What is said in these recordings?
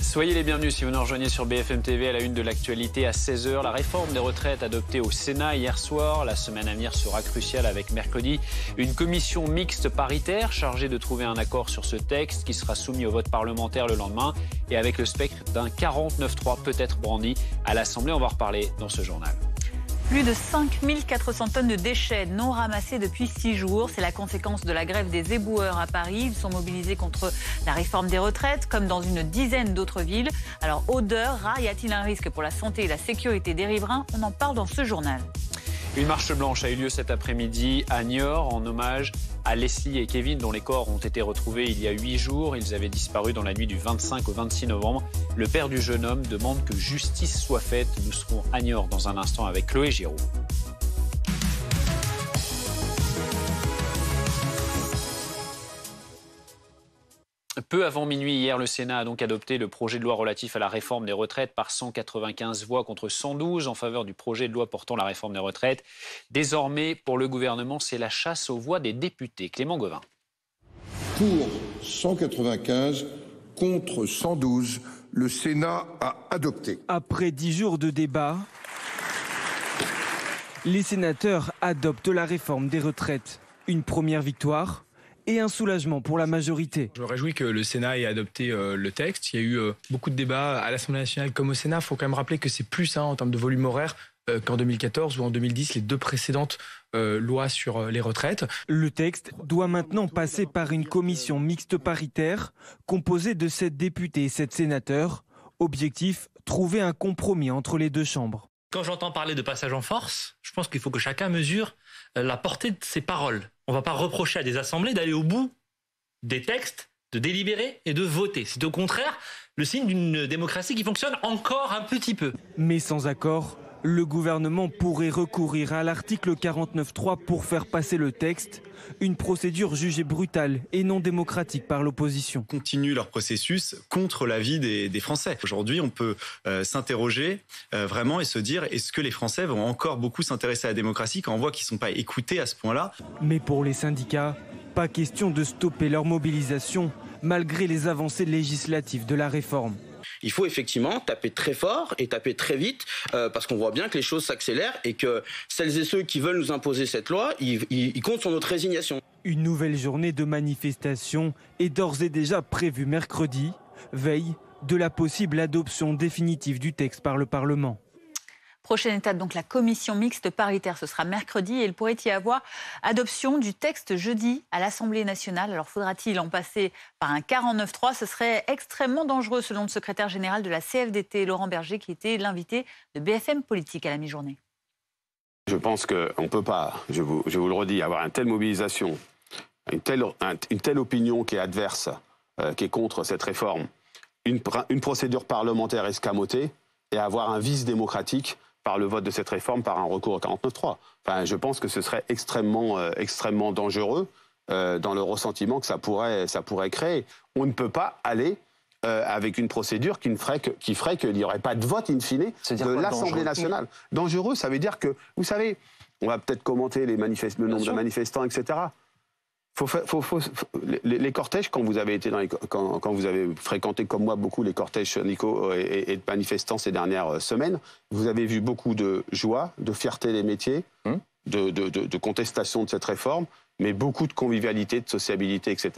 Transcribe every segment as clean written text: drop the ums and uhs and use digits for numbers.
Soyez les bienvenus si vous nous rejoignez sur BFM TV à la une de l'actualité à 16h. La réforme des retraites adoptée au Sénat hier soir. La semaine à venir sera cruciale avec mercredi une commission mixte paritaire chargée de trouver un accord sur ce texte qui sera soumis au vote parlementaire le lendemain et avec le spectre d'un 49.3 peut-être brandi à l'Assemblée. On va en reparler dans ce journal. Plus de 5400 tonnes de déchets non ramassés depuis 6 jours. C'est la conséquence de la grève des éboueurs à Paris. Ils sont mobilisés contre la réforme des retraites, comme dans une dizaine d'autres villes. Alors, odeur, rats, y a-t-il un risque pour la santé et la sécurité des riverains? On en parle dans ce journal. Une marche blanche a eu lieu cet après-midi à Niort en hommage à Leslie et Kevin dont les corps ont été retrouvés il y a 8 jours. Ils avaient disparu dans la nuit du 25 au 26 novembre. Le père du jeune homme demande que justice soit faite. Nous serons à Niort dans un instant avec Chloé Giraud. Peu avant minuit hier, le Sénat a donc adopté le projet de loi relatif à la réforme des retraites par 195 voix contre 112 en faveur du projet de loi portant la réforme des retraites. Désormais, pour le gouvernement, c'est la chasse aux voix des députés. Clément Gauvin. Pour 195 contre 112, le Sénat a adopté. Après 10 jours de débat, les sénateurs adoptent la réforme des retraites. Une première victoire et un soulagement pour la majorité. Je me réjouis que le Sénat ait adopté le texte. Il y a eu beaucoup de débats à l'Assemblée nationale comme au Sénat. Il faut quand même rappeler que c'est plus en termes de volume horaire qu'en 2014 ou en 2010, les deux précédentes lois sur les retraites. Le texte doit maintenant passer par une commission mixte paritaire composée de 7 députés et 7 sénateurs. Objectif, trouver un compromis entre les deux chambres. Quand j'entends parler de passage en force, je pense qu'il faut que chacun mesure la portée de ses paroles. On ne va pas reprocher à des assemblées d'aller au bout des textes, de délibérer et de voter. C'est au contraire le signe d'une démocratie qui fonctionne encore un petit peu. Mais sans accord, le gouvernement pourrait recourir à l'article 49.3 pour faire passer le texte. Une procédure jugée brutale et non démocratique par l'opposition. Continuent leur processus contre l'avis des Français. Aujourd'hui, on peut s'interroger vraiment et se dire est-ce que les Français vont encore beaucoup s'intéresser à la démocratie quand on voit qu'ils ne sont pas écoutés à ce point-là? Mais pour les syndicats, pas question de stopper leur mobilisation malgré les avancées législatives de la réforme. Il faut effectivement taper très fort et taper très vite parce qu'on voit bien que les choses s'accélèrent et que celles et ceux qui veulent nous imposer cette loi, ils comptent sur notre résignation. Une nouvelle journée de manifestation est d'ores et déjà prévue mercredi, veille de la possible adoption définitive du texte par le Parlement. Prochaine étape, donc la commission mixte paritaire, ce sera mercredi et il pourrait y avoir adoption du texte jeudi à l'Assemblée nationale. Alors faudra-t-il en passer par un 49.3? Ce serait extrêmement dangereux selon le secrétaire général de la CFDT, Laurent Berger, qui était l'invité de BFM Politique à la mi-journée. Je pense qu'on ne peut pas, je vous le redis, avoir une telle mobilisation, une telle opinion qui est adverse, qui est contre cette réforme, une procédure parlementaire escamotée et avoir un vice démocratique par le vote de cette réforme, par un recours au 49.3. Enfin, je pense que ce serait extrêmement dangereux dans le ressentiment que ça pourrait créer. On ne peut pas aller avec une procédure qui ferait qu'il n'y aurait pas de vote in fine de l'Assemblée nationale. Dangereux, ça veut dire que, vous savez, on va peut-être commenter le nombre de manifestants, etc. Les cortèges, quand vous avez fréquenté comme moi beaucoup les cortèges, Nico, et de manifestants ces dernières semaines, vous avez vu beaucoup de joie, de fierté des métiers, de contestation de cette réforme, mais beaucoup de convivialité, de sociabilité, etc.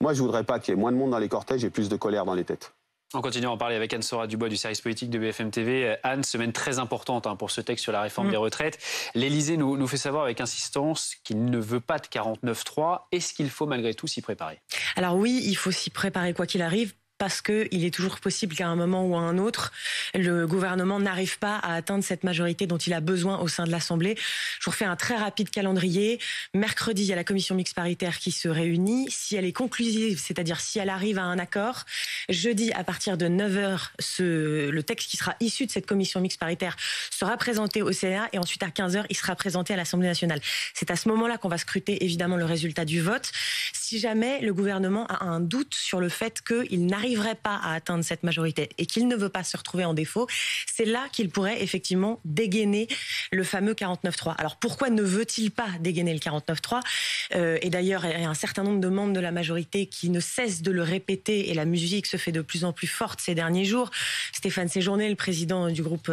Moi, je ne voudrais pas qu'il y ait moins de monde dans les cortèges et plus de colère dans les têtes. On continue à en parler avec Anne-Sora Dubois du service politique de BFM TV. Anne, semaine très importante pour ce texte sur la réforme des retraites. L'Élysée nous fait savoir avec insistance qu'il ne veut pas de 49.3. Est-ce qu'il faut malgré tout s'y préparer? Alors oui, il faut s'y préparer quoi qu'il arrive. Parce qu'il est toujours possible qu'à un moment ou à un autre, le gouvernement n'arrive pas à atteindre cette majorité dont il a besoin au sein de l'Assemblée. Je vous refais un très rapide calendrier. Mercredi, il y a la commission mixte paritaire qui se réunit. Si elle est conclusive, c'est-à-dire si elle arrive à un accord, jeudi, à partir de 9h, le texte qui sera issu de cette commission mixte paritaire sera présenté au Sénat et ensuite à 15h, il sera présenté à l'Assemblée nationale. C'est à ce moment-là qu'on va scruter évidemment le résultat du vote. Si jamais le gouvernement a un doute sur le fait qu'il n'arrive n'arriverait pas à atteindre cette majorité et qu'il ne veut pas se retrouver en défaut, c'est là qu'il pourrait effectivement dégainer le fameux 49.3. Alors pourquoi ne veut-il pas dégainer le 49.3 ? Et d'ailleurs, il y a un certain nombre de membres de la majorité qui ne cessent de le répéter et la musique se fait de plus en plus forte ces derniers jours. Stéphane Séjourné, le président du groupe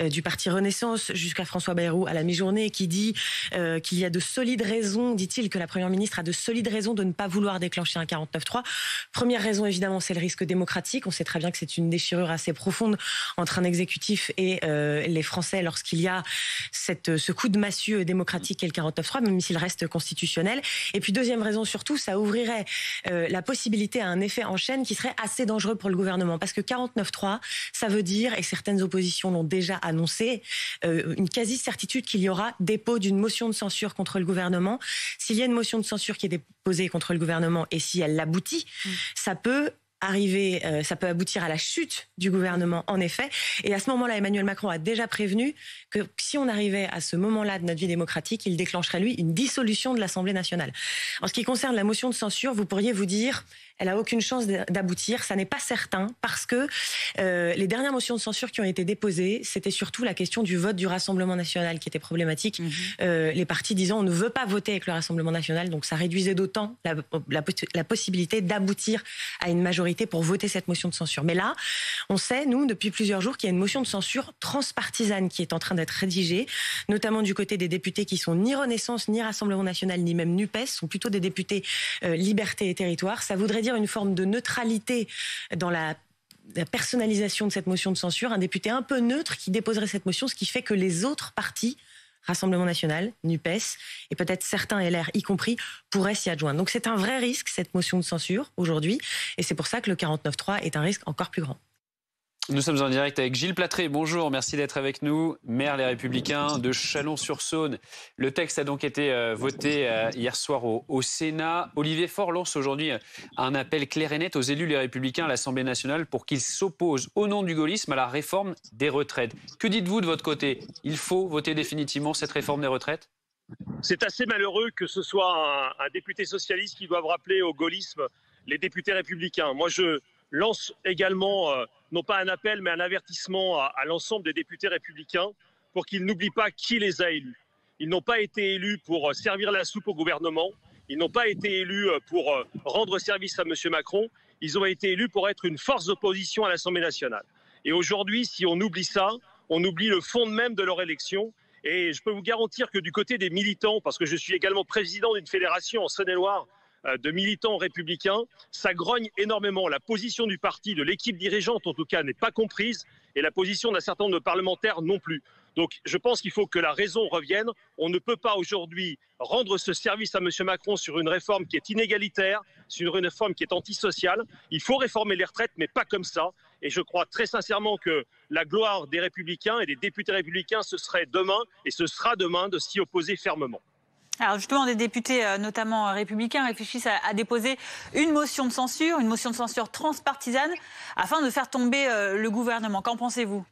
du Parti Renaissance, jusqu'à François Bayrou à la mi-journée, qui dit qu'il y a de solides raisons, dit-il, que la Première ministre a de solides raisons de ne pas vouloir déclencher un 49.3. Première raison, évidemment, c'est le risque démocratique. On sait très bien que c'est une déchirure assez profonde entre un exécutif et les Français lorsqu'il y a ce coup de massue démocratique et le 49.3, même s'il reste constitutionnel. Et puis deuxième raison surtout, ça ouvrirait la possibilité à un effet en chaîne qui serait assez dangereux pour le gouvernement. Parce que 49.3, ça veut dire, et certaines oppositions l'ont déjà annoncé, une quasi-certitude qu'il y aura dépôt d'une motion de censure contre le gouvernement. S'il y a une motion de censure qui est déposée contre le gouvernement et si elle aboutit, ça peut aboutir à la chute du gouvernement, en effet. Et à ce moment-là, Emmanuel Macron a déjà prévenu que si on arrivait à ce moment-là de notre vie démocratique, il déclencherait, lui, une dissolution de l'Assemblée nationale. En ce qui concerne la motion de censure, vous pourriez vous dire, elle a aucune chance d'aboutir. Ça n'est pas certain parce que les dernières motions de censure qui ont été déposées, c'était surtout la question du vote du Rassemblement national qui était problématique. Les partis disant on ne veut pas voter avec le Rassemblement national, donc ça réduisait d'autant la possibilité d'aboutir à une majorité pour voter cette motion de censure. Mais là, on sait, nous, depuis plusieurs jours, qu'il y a une motion de censure transpartisane qui est en train d'être rédigée, notamment du côté des députés qui sont ni Renaissance, ni Rassemblement national, ni même NUPES, sont plutôt des députés Liberté et Territoire. Ça voudrait dire une forme de neutralité dans la personnalisation de cette motion de censure, un député un peu neutre qui déposerait cette motion, ce qui fait que les autres partis, Rassemblement national, NUPES et peut-être certains LR y compris, pourraient s'y adjoindre. Donc c'est un vrai risque, cette motion de censure aujourd'hui, et c'est pour ça que le 49.3 est un risque encore plus grand. Nous sommes en direct avec Gilles Platré. Bonjour, merci d'être avec nous. Maire Les Républicains de Chalon-sur-Saône. Le texte a donc été voté hier soir au Sénat. Olivier Faure lance aujourd'hui un appel clair et net aux élus Les Républicains à l'Assemblée nationale pour qu'ils s'opposent au nom du gaullisme à la réforme des retraites. Que dites-vous de votre côté ? Il faut voter définitivement cette réforme des retraites ? C'est assez malheureux que ce soit un député socialiste qui doive rappeler au gaullisme les députés républicains. Moi, je lance également, non pas un appel, mais un avertissement à l'ensemble des députés républicains pour qu'ils n'oublient pas qui les a élus. Ils n'ont pas été élus pour servir la soupe au gouvernement, ils n'ont pas été élus pour rendre service à M. Macron, ils ont été élus pour être une force d'opposition à l'Assemblée nationale. Et aujourd'hui, si on oublie ça, on oublie le fond même de leur élection. Et je peux vous garantir que du côté des militants, parce que je suis également président d'une fédération en Saône-et-Loire, de militants républicains, ça grogne énormément. La position du parti, de l'équipe dirigeante en tout cas, n'est pas comprise et la position d'un certain nombre de parlementaires non plus. Donc je pense qu'il faut que la raison revienne. On ne peut pas aujourd'hui rendre ce service à M. Macron sur une réforme qui est inégalitaire, sur une réforme qui est antisociale. Il faut réformer les retraites, mais pas comme ça. Et je crois très sincèrement que la gloire des Républicains et des députés républicains, ce serait demain et ce sera demain de s'y opposer fermement. Alors justement, des députés, notamment républicains, réfléchissent à déposer une motion de censure transpartisane, afin de faire tomber le gouvernement. Qu'en pensez-vous ?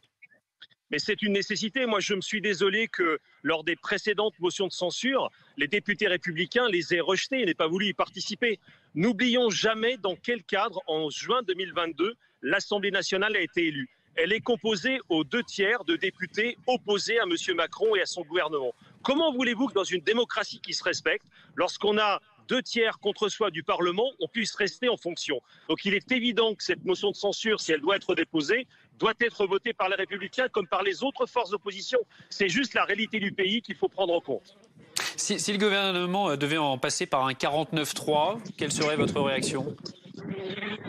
Mais c'est une nécessité. Moi, je me suis désolé que lors des précédentes motions de censure, les députés républicains les aient rejetées et n'aient pas voulu y participer. N'oublions jamais dans quel cadre, en juin 2022, l'Assemblée nationale a été élue. Elle est composée aux 2/3 de députés opposés à M. Macron et à son gouvernement. Comment voulez-vous que dans une démocratie qui se respecte, lorsqu'on a 2/3 contre soi du Parlement, on puisse rester en fonction? Donc il est évident que cette motion de censure, si elle doit être déposée, doit être votée par les Républicains comme par les autres forces d'opposition. C'est juste la réalité du pays qu'il faut prendre en compte. Si le gouvernement devait en passer par un 49.3, quelle serait votre réaction ?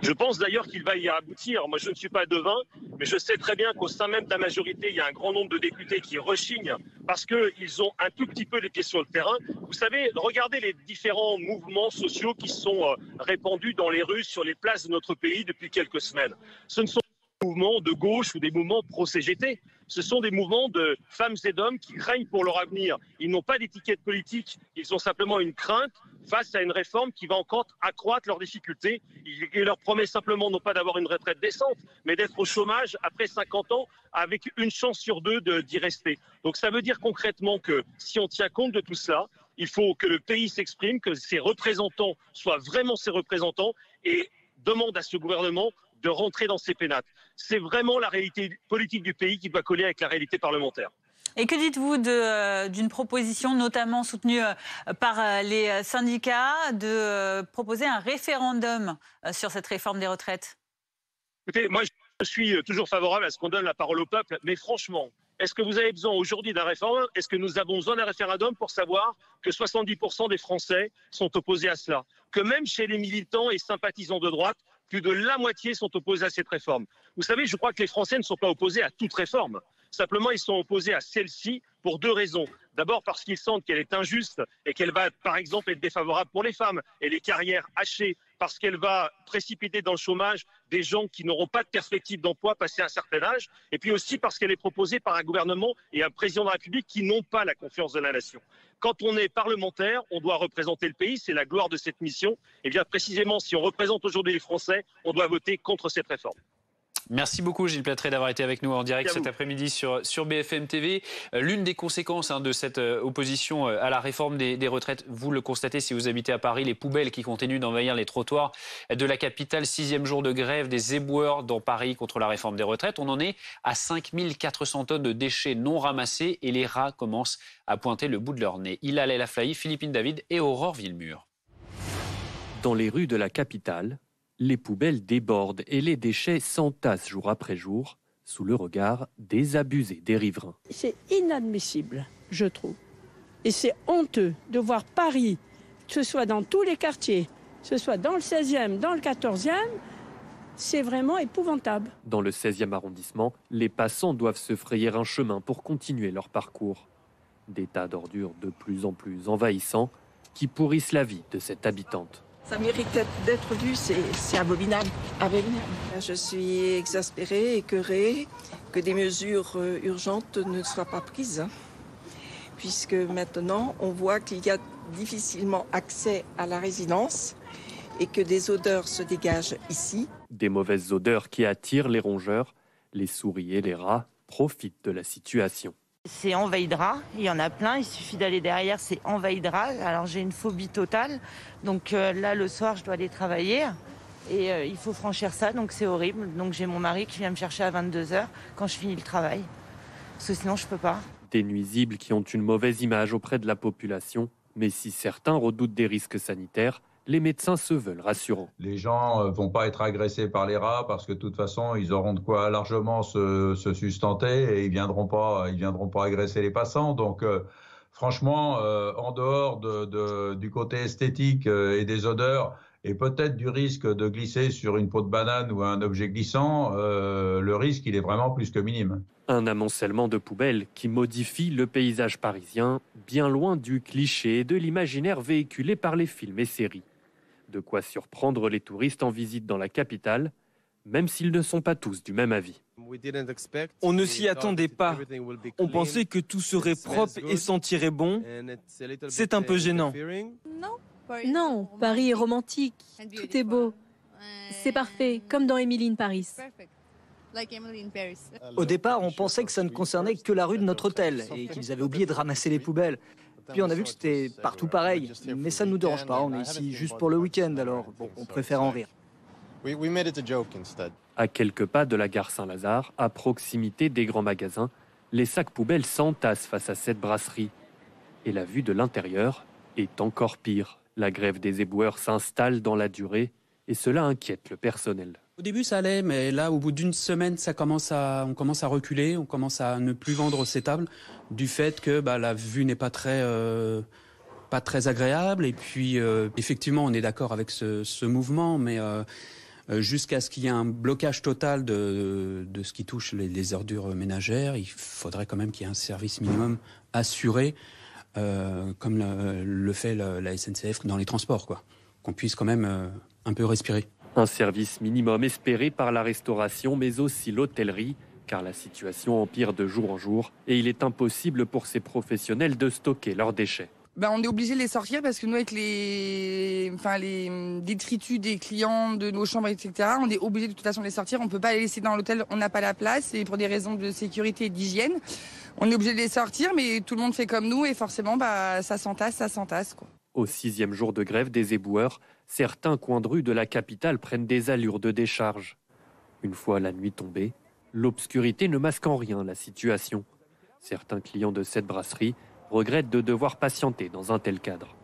Je pense d'ailleurs qu'il va y aboutir. Moi, je ne suis pas devin, mais je sais très bien qu'au sein même de la majorité, il y a un grand nombre de députés qui rechignent parce qu'ils ont un tout petit peu les pieds sur le terrain. Vous savez, regardez les différents mouvements sociaux qui sont répandus dans les rues, sur les places de notre pays depuis quelques semaines. Ce ne sont pas des mouvements de gauche ou des mouvements pro-CGT. Ce sont des mouvements de femmes et d'hommes qui craignent pour leur avenir. Ils n'ont pas d'étiquette politique, ils ont simplement une crainte face à une réforme qui va encore accroître leurs difficultés. Il leur promet simplement non pas d'avoir une retraite décente, mais d'être au chômage après 50 ans avec une chance sur deux d'y rester. Donc ça veut dire concrètement que si on tient compte de tout cela, il faut que le pays s'exprime, que ses représentants soient vraiment ses représentants et demande à ce gouvernement de rentrer dans ces pénates. C'est vraiment la réalité politique du pays qui doit coller avec la réalité parlementaire. Et que dites-vous d'une proposition, notamment soutenue par les syndicats, de proposer un référendum sur cette réforme des retraites? Écoutez, moi, je suis toujours favorable à ce qu'on donne la parole au peuple, mais franchement, est-ce que vous avez besoin aujourd'hui d'un référendum? Est-ce que nous avons besoin d'un référendum pour savoir que 70% des Français sont opposés à cela? Que même chez les militants et sympathisants de droite, plus de la moitié sont opposés à cette réforme. Vous savez, je crois que les Français ne sont pas opposés à toute réforme. Simplement, ils sont opposés à celle-ci pour deux raisons. D'abord parce qu'ils sentent qu'elle est injuste et qu'elle va, par exemple, être défavorable pour les femmes et les carrières hachées, parce qu'elle va précipiter dans le chômage des gens qui n'auront pas de perspective d'emploi passé un certain âge, et puis aussi parce qu'elle est proposée par un gouvernement et un président de la République qui n'ont pas la confiance de la nation. Quand on est parlementaire, on doit représenter le pays, c'est la gloire de cette mission. Et bien précisément, si on représente aujourd'hui les Français, on doit voter contre cette réforme. Merci beaucoup Gilles Platré d'avoir été avec nous en direct cet après-midi sur BFM TV. L'une des conséquences de cette opposition à la réforme des retraites, vous le constatez si vous habitez à Paris, les poubelles qui continuent d'envahir les trottoirs de la capitale. 6e jour de grève des éboueurs dans Paris contre la réforme des retraites. On en est à 5400 tonnes de déchets non ramassés et les rats commencent à pointer le bout de leur nez. Hilal El Aflahi, Philippine David et Aurore Villemur. Dans les rues de la capitale, les poubelles débordent et les déchets s'entassent jour après jour sous le regard désabusé des riverains. C'est inadmissible, je trouve. Et c'est honteux de voir Paris, que ce soit dans tous les quartiers, que ce soit dans le 16e, dans le 14e, c'est vraiment épouvantable. Dans le 16e arrondissement, les passants doivent se frayer un chemin pour continuer leur parcours. Des tas d'ordures de plus en plus envahissants qui pourrissent la vie de cette habitante. Ça mérite d'être vu, c'est abominable. Je suis exaspérée, écœurée que des mesures urgentes ne soient pas prises. Puisque maintenant, on voit qu'il y a difficilement accès à la résidence et que des odeurs se dégagent ici. Des mauvaises odeurs qui attirent les rongeurs. Les souris et les rats profitent de la situation. C'est envahi de rats, il y en a plein, il suffit d'aller derrière, c'est envahi de rats. Alors j'ai une phobie totale, donc là le soir je dois aller travailler et il faut franchir ça, donc c'est horrible. Donc j'ai mon mari qui vient me chercher à 22h quand je finis le travail, parce que sinon je peux pas. Des nuisibles qui ont une mauvaise image auprès de la population, mais si certains redoutent des risques sanitaires, les médecins se veulent rassurants. Les gens ne vont pas être agressés par les rats parce que de toute façon, ils auront de quoi largement se sustenter et ils viendront pas agresser les passants. Donc franchement, en dehors du côté esthétique et des odeurs et peut-être du risque de glisser sur une peau de banane ou un objet glissant, le risque il est vraiment plus que minime. Un amoncellement de poubelles qui modifie le paysage parisien, bien loin du cliché et de l'imaginaire véhiculé par les films et séries. De quoi surprendre les touristes en visite dans la capitale, même s'ils ne sont pas tous du même avis. On ne s'y attendait pas. On pensait que tout serait propre et sentirait bon. C'est un peu gênant. Non, Paris est romantique. Tout est beau. C'est parfait, comme dans Emily in Paris. Au départ, on pensait que ça ne concernait que la rue de notre hôtel et qu'ils avaient oublié de ramasser les poubelles. Puis on a vu que c'était partout pareil. Mais ça ne nous dérange pas, on est ici juste pour le week-end, alors bon, on préfère en rire. À quelques pas de la gare Saint-Lazare, à proximité des grands magasins, les sacs poubelles s'entassent face à cette brasserie. Et la vue de l'intérieur est encore pire. La grève des éboueurs s'installe dans la durée et cela inquiète le personnel. Au début, ça allait, mais là, au bout d'une semaine, on commence à reculer, on commence à ne plus vendre ces tables du fait que la vue n'est pas très agréable. Et puis, effectivement, on est d'accord avec ce mouvement, mais jusqu'à ce qu'il y ait un blocage total de ce qui touche les ordures ménagères, il faudrait quand même qu'il y ait un service minimum assuré, comme le fait la SNCF dans les transports, quoi. Qu'on puisse quand même un peu respirer. Un service minimum espéré par la restauration, mais aussi l'hôtellerie, car la situation empire de jour en jour et il est impossible pour ces professionnels de stocker leurs déchets. On est obligé de les sortir parce que nous, avec les détritus des clients de nos chambres, etc., on est obligé de toute façon de les sortir. On ne peut pas les laisser dans l'hôtel, on n'a pas la place et pour des raisons de sécurité et d'hygiène, on est obligé de les sortir, mais tout le monde fait comme nous et forcément, ça s'entasse, quoi. Au 6e jour de grève des éboueurs, certains coins de rue de la capitale prennent des allures de décharge. Une fois la nuit tombée, l'obscurité ne masque en rien la situation. Certains clients de cette brasserie regrettent de devoir patienter dans un tel cadre.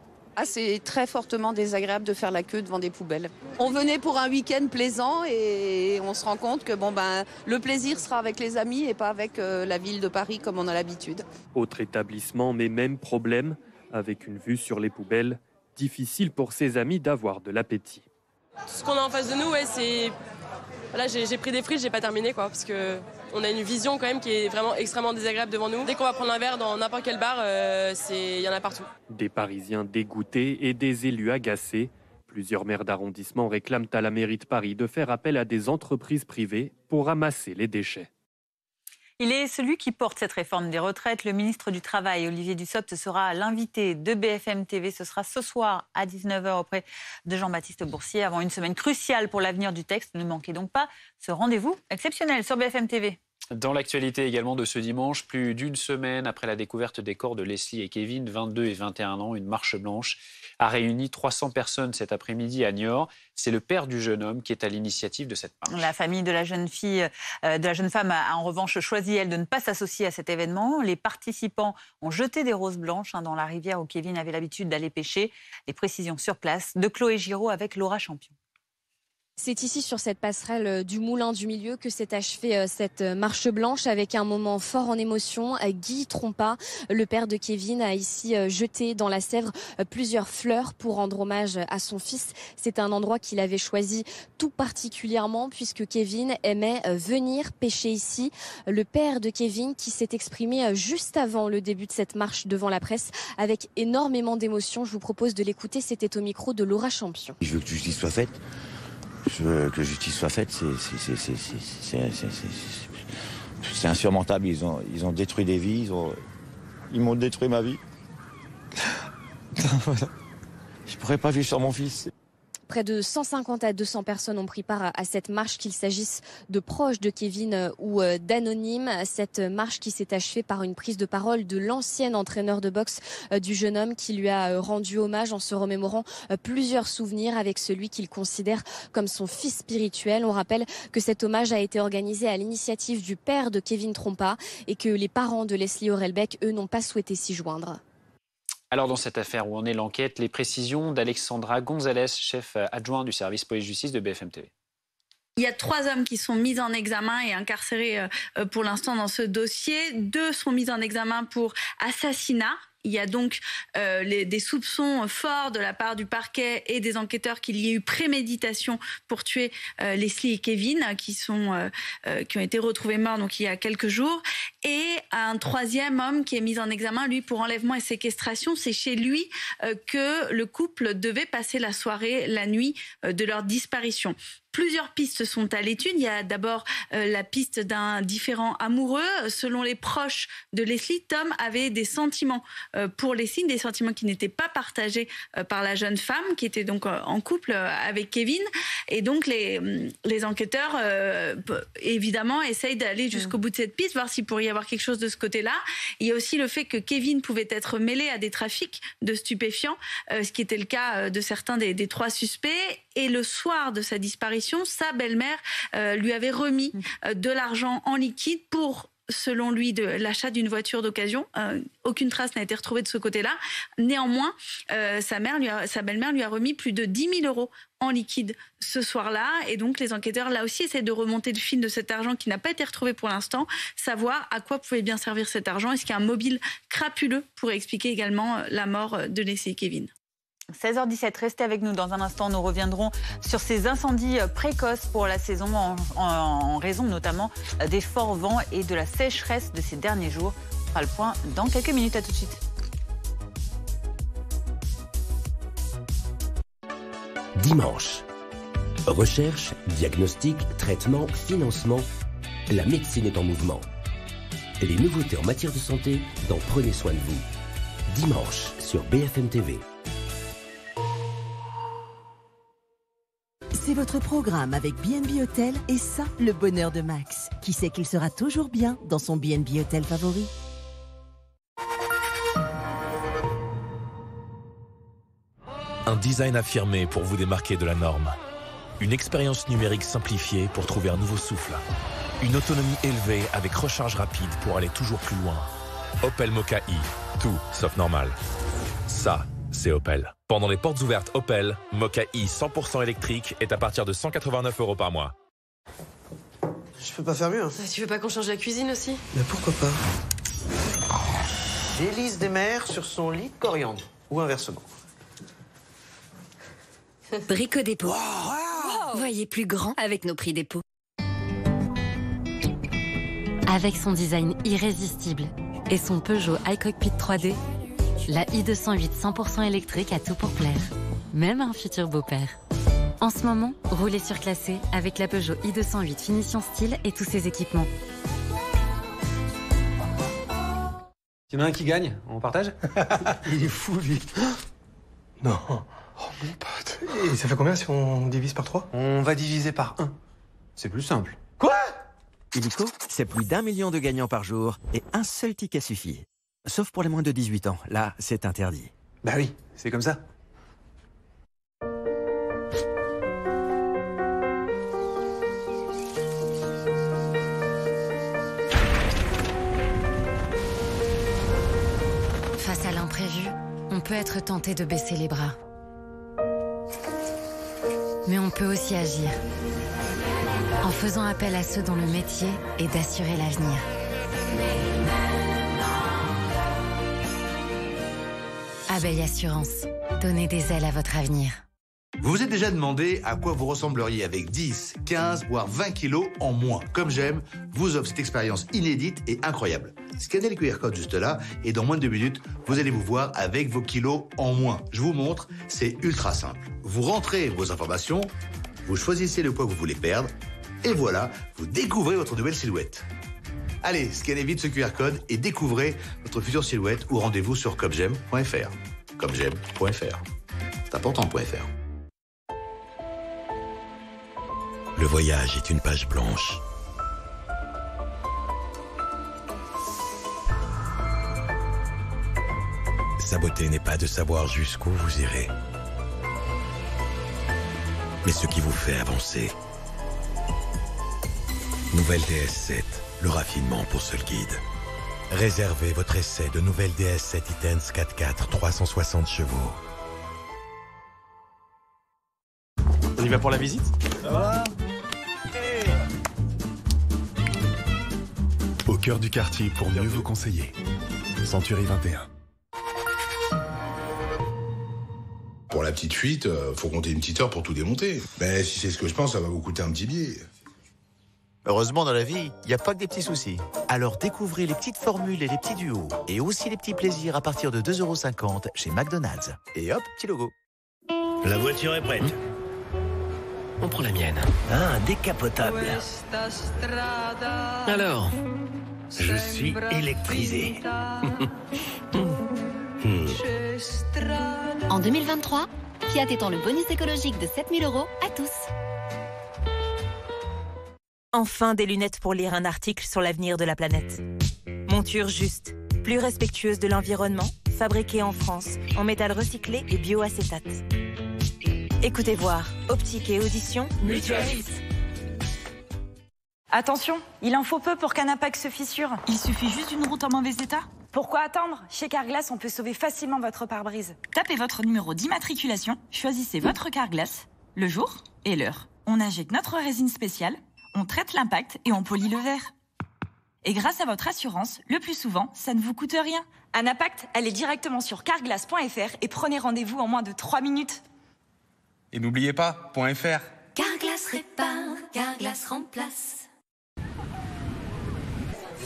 C'est très fortement désagréable de faire la queue devant des poubelles. On venait pour un week-end plaisant et on se rend compte que le plaisir sera avec les amis et pas avec la ville de Paris comme on a l'habitude. Autre établissement, mais même problème, avec une vue sur les poubelles, difficile pour ses amis d'avoir de l'appétit. Ce qu'on a en face de nous, c'est... Là, j'ai pris des frites, j'ai pas terminé, parce qu'on a une vision quand même qui est vraiment extrêmement désagréable devant nous. Dès qu'on va prendre un verre dans n'importe quel bar, il y en a partout. Des Parisiens dégoûtés et des élus agacés. Plusieurs maires d'arrondissement réclament à la mairie de Paris de faire appel à des entreprises privées pour ramasser les déchets. Il est celui qui porte cette réforme des retraites. Le ministre du Travail, Olivier Dussopt, sera l'invité de BFM TV. Ce sera ce soir à 19h auprès de Jean-Baptiste Boursier avant une semaine cruciale pour l'avenir du texte. Ne manquez donc pas ce rendez-vous exceptionnel sur BFM TV. Dans l'actualité également de ce dimanche, plus d'une semaine après la découverte des corps de Leslie et Kevin, 22 et 21 ans, une marche blanche a réuni 300 personnes cet après-midi à Niort. C'est le père du jeune homme qui est à l'initiative de cette marche. La famille de la jeune femme a en revanche choisi, elle, de ne pas s'associer à cet événement. Les participants ont jeté des roses blanches dans la rivière où Kevin avait l'habitude d'aller pêcher. Les précisions sur place de Chloé Giraud avec Laura Champion. C'est ici, sur cette passerelle du Moulin du Milieu, que s'est achevée cette marche blanche avec un moment fort en émotion. Guy Trompa, le père de Kevin, a ici jeté dans la Sèvre plusieurs fleurs pour rendre hommage à son fils. C'est un endroit qu'il avait choisi tout particulièrement puisque Kevin aimait venir pêcher ici. Le père de Kevin qui s'est exprimé juste avant le début de cette marche devant la presse avec énormément d'émotion. Je vous propose de l'écouter, c'était au micro de Laura Champion. Je veux que justice soit faite. Je veux que justice soit faite, c'est insurmontable. Ils ont détruit des vies, ils m'ont détruit ma vie. Voilà. Je pourrais pas vivre sans mon fils. Près de 150 à 200 personnes ont pris part à cette marche, qu'il s'agisse de proches de Kevin ou d'anonymes. Cette marche qui s'est achevée par une prise de parole de l'ancien entraîneur de boxe du jeune homme qui lui a rendu hommage en se remémorant plusieurs souvenirs avec celui qu'il considère comme son fils spirituel. On rappelle que cet hommage a été organisé à l'initiative du père de Kevin Trompa et que les parents de Leslie Aurelbec, eux, n'ont pas souhaité s'y joindre. Alors dans cette affaire où en est l'enquête, les précisions d'Alexandra Gonzalez, chef adjoint du service police-justice de BFM TV. Il y a 3 hommes qui sont mis en examen et incarcérés pour l'instant dans ce dossier. 2 sont mis en examen pour assassinat. Il y a donc des soupçons forts de la part du parquet et des enquêteurs qu'il y ait eu préméditation pour tuer Leslie et Kevin, qui ont été retrouvés morts donc il y a quelques jours. Et un 3e homme qui est mis en examen, lui, pour enlèvement et séquestration. C'est chez lui que le couple devait passer la soirée, la nuit de leur disparition. Plusieurs pistes sont à l'étude. Il y a d'abord la piste d'un différend amoureux. Selon les proches de Leslie, Tom avait des sentiments pour Leslie, des sentiments qui n'étaient pas partagés par la jeune femme, qui était donc en couple avec Kevin. Et donc les enquêteurs, évidemment, essayent d'aller jusqu'au bout de cette piste, voir s'il pourrait y avoir quelque chose de ce côté-là. Il y a aussi le fait que Kevin pouvait être mêlé à des trafics de stupéfiants, ce qui était le cas de certains des 3 suspects. Et le soir de sa disparition, sa belle-mère lui avait remis de l'argent en liquide pour, selon lui, de l'achat d'une voiture d'occasion. Aucune trace n'a été retrouvée de ce côté-là. Néanmoins, sa belle-mère lui a remis plus de 10 000 € en liquide ce soir-là. Et donc, les enquêteurs, là aussi, essaient de remonter le fil de cet argent qui n'a pas été retrouvé pour l'instant, savoir à quoi pouvait bien servir cet argent. Est-ce qu'un mobile crapuleux pourrait expliquer également la mort de Leslie et Kevin ? 16h17, restez avec nous. Dans un instant, nous reviendrons sur ces incendies précoces pour la saison en raison notamment des forts vents et de la sécheresse de ces derniers jours. On fera le point dans quelques minutes. À tout de suite. Dimanche. Recherche, diagnostic, traitement, financement. La médecine est en mouvement. Les nouveautés en matière de santé dans Prenez soin de vous. Dimanche sur BFM TV. C'est votre programme avec B&B Hôtel et ça, le bonheur de Max, qui sait qu'il sera toujours bien dans son B&B Hôtel favori. Un design affirmé pour vous démarquer de la norme. Une expérience numérique simplifiée pour trouver un nouveau souffle. Une autonomie élevée avec recharge rapide pour aller toujours plus loin. Opel Mokka i. Tout sauf normal. Ça, c'est Opel. Pendant les portes ouvertes Opel, Mokka i 100% électrique est à partir de 189 € par mois. Je peux pas faire mieux. Hein. Tu veux pas qu'on change la cuisine aussi? Mais pourquoi pas? Délice des mers sur son lit de coriandre. Ou inversement. Brico Dépôt. Voyez plus grand avec nos prix dépôt. Avec son design irrésistible et son Peugeot iCockpit 3D, la i208 100% électrique a tout pour plaire. Même un futur beau-père. En ce moment, roulez surclassé avec la Peugeot i208 Finition Style et tous ses équipements. Il y en a un qui gagne, on partage? Il est fou, lui. Non. Oh, mon pote. Et ça fait combien si on divise par 3? On va diviser par 1. C'est plus simple. Quoi? Illico, c'est plus d'1 million de gagnants par jour et un seul ticket suffit. Sauf pour les moins de 18 ans. Là, c'est interdit. Bah oui, c'est comme ça. Face à l'imprévu, on peut être tenté de baisser les bras. Mais on peut aussi agir. En faisant appel à ceux dont le métier est d'assurer l'avenir. Abeille Assurance. Donnez des ailes à votre avenir. Vous vous êtes déjà demandé à quoi vous ressembleriez avec 10, 15, voire 20 kilos en moins. Comme j'aime, vous offre cette expérience inédite et incroyable. Scannez le QR code juste là et dans moins de 2 minutes, vous allez vous voir avec vos kilos en moins. Je vous montre, c'est ultra simple. Vous rentrez vos informations, vous choisissez le poids que vous voulez perdre et voilà, vous découvrez votre nouvelle silhouette. Allez, scannez vite ce QR code et découvrez votre future silhouette ou rendez-vous sur comegem.fr. Comegem.fr. C'est important.fr. Le voyage est une page blanche. Sa beauté n'est pas de savoir jusqu'où vous irez, mais ce qui vous fait avancer. Nouvelle DS7, le raffinement pour seul guide. Réservez votre essai de nouvelle DS7 e-Tense 4x4 360 chevaux. On y va pour la visite? Ça va? Au cœur du quartier pour mieux vous conseiller. Century 21. Pour la petite fuite, faut compter une petite heure pour tout démonter. Mais si c'est ce que je pense, ça va vous coûter un petit billet. Heureusement, dans la vie, il n'y a pas que des petits soucis. Alors découvrez les petites formules et les petits duos. Et aussi les petits plaisirs à partir de 2,50 € chez McDonald's. Et hop, petit logo. La voiture est prête. On prend la mienne. Ah, un décapotable. Alors, je suis électrisé. En 2023, Fiat étend le bonus écologique de 7 000 € à tous. Enfin des lunettes pour lire un article sur l'avenir de la planète. Monture juste, plus respectueuse de l'environnement, fabriquée en France, en métal recyclé et bioacétate. Écoutez voir, optique et audition, Mutualis. Attention, il en faut peu pour qu'un impact se fissure. Il suffit juste d'une route en mauvais état? Pourquoi attendre? Chez Carglass, on peut sauver facilement votre pare-brise. Tapez votre numéro d'immatriculation, choisissez votre Carglass, le jour et l'heure. On injecte notre résine spéciale, on traite l'impact et on polit le verre. Et grâce à votre assurance, le plus souvent, ça ne vous coûte rien. Un impact, allez directement sur carglass.fr et prenez rendez-vous en moins de 3 minutes. Et n'oubliez pas, .fr. Carglass répare, Carglass remplace.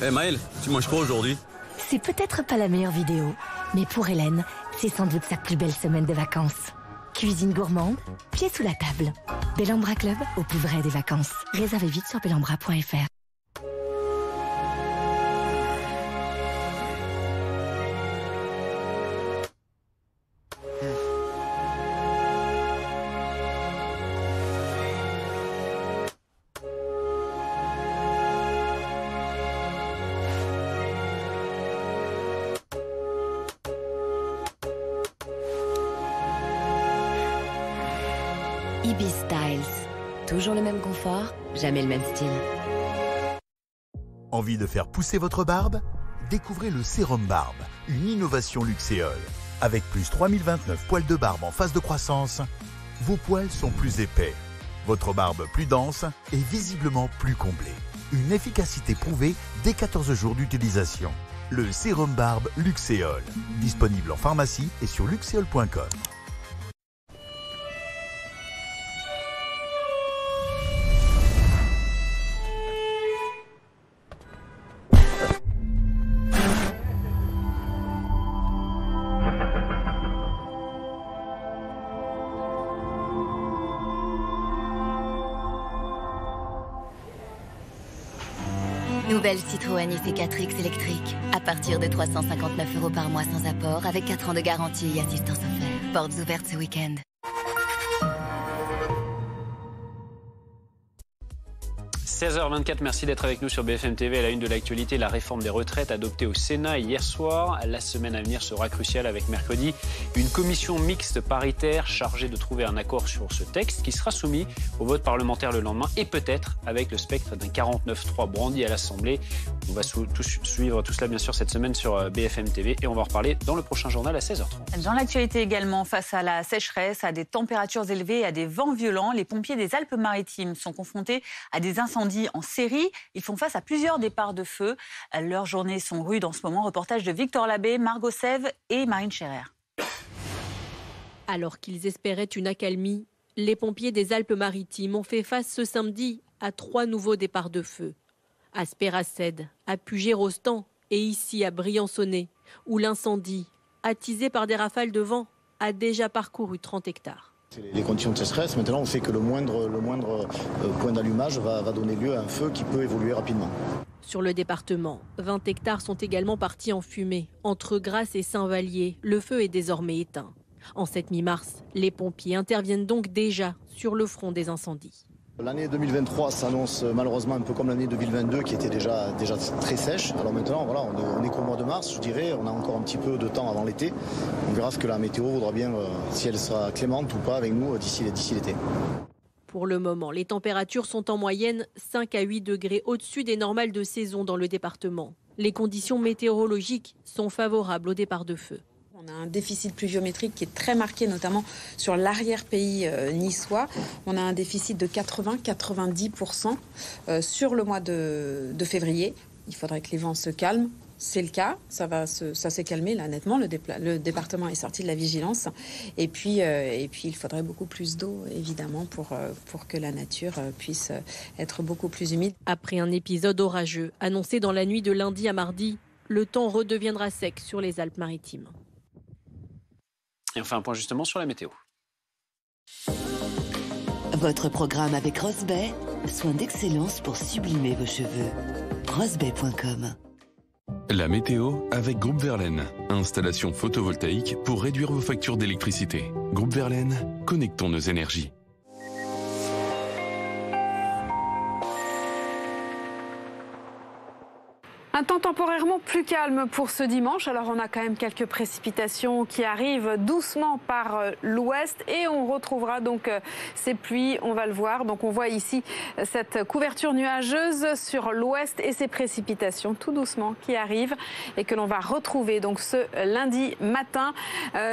Eh Maël, tu manges quoi aujourd'hui? C'est peut-être pas la meilleure vidéo, mais pour Hélène, c'est sans doute sa plus belle semaine de vacances. Cuisine gourmande, pieds sous la table. Bellambra Club, au plus vrai des vacances. Réservez vite sur bellambra.fr. Ibis Styles, toujours le même confort, jamais le même style. Envie de faire pousser votre barbe? Découvrez le Sérum Barbe, une innovation Luxéol. Avec plus 3029 poils de barbe en phase de croissance, vos poils sont plus épais, votre barbe plus dense et visiblement plus comblée. Une efficacité prouvée dès 14 jours d'utilisation. Le Sérum Barbe Luxéol, disponible en pharmacie et sur luxéol.com. Nouvelle Citroën IC4X électrique. À partir de 359 € par mois sans apport, avec 4 ans de garantie et assistance offerte. Portes ouvertes ce week-end. – 16h24, merci d'être avec nous sur BFM TV. À la une de l'actualité, la réforme des retraites adoptée au Sénat hier soir. La semaine à venir sera cruciale avec mercredi une commission mixte paritaire chargée de trouver un accord sur ce texte qui sera soumis au vote parlementaire le lendemain et peut-être avec le spectre d'un 49-3 brandi à l'Assemblée. On va suivre tout cela bien sûr cette semaine sur BFM TV et on va en reparler dans le prochain journal à 16h30. Dans l'actualité également, face à la sécheresse, à des températures élevées et à des vents violents, les pompiers des Alpes-Maritimes sont confrontés à des incendies en série. Ils font face à plusieurs départs de feu. Leurs journées sont rudes en ce moment. Reportage de Victor Labbé, Margot Sève et Marine Scherer. Alors qu'ils espéraient une accalmie, les pompiers des Alpes-Maritimes ont fait face ce samedi à 3 nouveaux départs de feu. À Spéracède, à Puget-Rostan et ici à Briançonnet, où l'incendie, attisé par des rafales de vent, a déjà parcouru 30 hectares. Les conditions de sécheresse, maintenant, on sait que le moindre point d'allumage va donner lieu à un feu qui peut évoluer rapidement. Sur le département, 20 hectares sont également partis en fumée. Entre Grasse et Saint-Vallier, le feu est désormais éteint. En cette mi-mars, les pompiers interviennent donc déjà sur le front des incendies. L'année 2023 s'annonce malheureusement un peu comme l'année 2022 qui était déjà très sèche. Alors maintenant, voilà, on est qu'au mois de mars, je dirais. On a encore un petit peu de temps avant l'été. On verra ce que la météo voudra bien, si elle sera clémente ou pas avec nous d'ici l'été. Pour le moment, les températures sont en moyenne 5 à 8 degrés au-dessus des normales de saison dans le département. Les conditions météorologiques sont favorables au départ de feu. On a un déficit pluviométrique qui est très marqué, notamment sur l'arrière-pays niçois. On a un déficit de 80-90% sur le mois de février. Il faudrait que les vents se calment. C'est le cas, ça s'est calmé là nettement. Le département est sorti de la vigilance. Et puis il faudrait beaucoup plus d'eau, évidemment, pour que la nature puisse être beaucoup plus humide. Après un épisode orageux annoncé dans la nuit de lundi à mardi, le temps redeviendra sec sur les Alpes-Maritimes. Et on fait un point justement sur la météo. Votre programme avec Rosbay, soin d'excellence pour sublimer vos cheveux. Rosbay.com. La météo avec Groupe Verlaine. Installation photovoltaïque pour réduire vos factures d'électricité. Groupe Verlaine, connectons nos énergies. Un temps temporairement plus calme pour ce dimanche. Alors on a quand même quelques précipitations qui arrivent doucement par l'ouest et on retrouvera donc ces pluies, on va le voir. Donc on voit ici cette couverture nuageuse sur l'ouest et ces précipitations tout doucement qui arrivent et que l'on va retrouver donc ce lundi matin.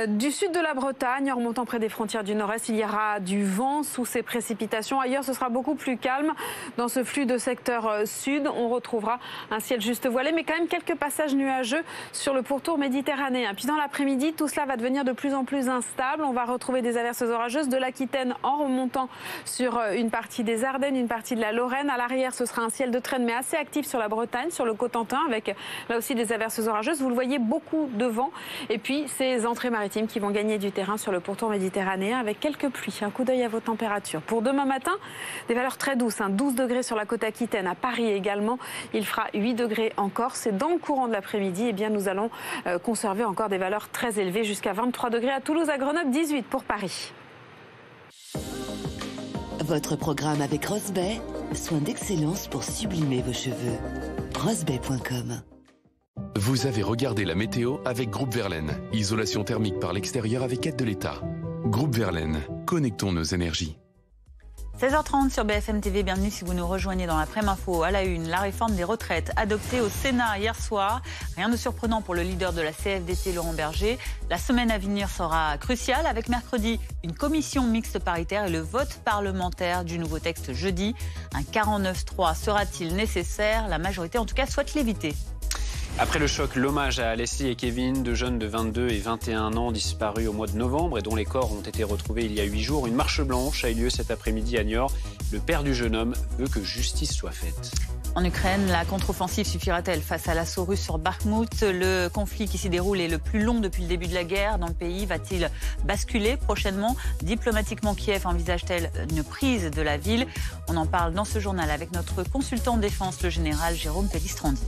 Du sud de la Bretagne, en remontant près des frontières du nord-est, il y aura du vent sous ces précipitations. Ailleurs, ce sera beaucoup plus calme. Dans ce flux de secteur sud, on retrouvera un ciel juste voilé, mais quand même quelques passages nuageux sur le pourtour méditerranéen. Puis dans l'après-midi, tout cela va devenir de plus en plus instable. On va retrouver des averses orageuses de l'Aquitaine en remontant sur une partie des Ardennes, une partie de la Lorraine. À l'arrière, ce sera un ciel de traîne, mais assez actif sur la Bretagne, sur le Cotentin, avec là aussi des averses orageuses. Vous le voyez, beaucoup de vent. Et puis ces entrées maritimes qui vont gagner du terrain sur le pourtour méditerranéen avec quelques pluies. Un coup d'œil à vos températures. Pour demain matin, des valeurs très douces. 12 degrés sur la côte aquitaine, à Paris également. Il fera 8 degrés en Corse. Et dans le courant de l'après-midi, eh bien, nous allons conserver encore des valeurs très élevées, jusqu'à 23 degrés à Toulouse, à Grenoble, 18 pour Paris. Votre programme avec Rosbay, soin d'excellence pour sublimer vos cheveux. Rosbay.com. Vous avez regardé la météo avec Groupe Verlaine. Isolation thermique par l'extérieur avec aide de l'État. Groupe Verlaine, connectons nos énergies. 16h30 sur BFM TV, bienvenue si vous nous rejoignez dans l'après-midi info. À la une, la réforme des retraites adoptée au Sénat hier soir. Rien de surprenant pour le leader de la CFDT, Laurent Berger. La semaine à venir sera cruciale avec mercredi une commission mixte paritaire et le vote parlementaire du nouveau texte jeudi. Un 49-3 sera-t-il nécessaire? La majorité en tout cas souhaite l'éviter. Après le choc, l'hommage à Leslie et Kevin, deux jeunes de 22 et 21 ans disparus au mois de novembre et dont les corps ont été retrouvés il y a 8 jours. Une marche blanche a eu lieu cet après-midi à Niort. Le père du jeune homme veut que justice soit faite. En Ukraine, la contre-offensive suffira-t-elle face à l'assaut russe sur Bakhmout? Le conflit qui s'y déroule est le plus long depuis le début de la guerre dans le pays. Va-t-il basculer prochainement? Diplomatiquement, Kiev envisage-t-elle une prise de la ville? On en parle dans ce journal avec notre consultant en défense, le général Jérôme Pellistrandi.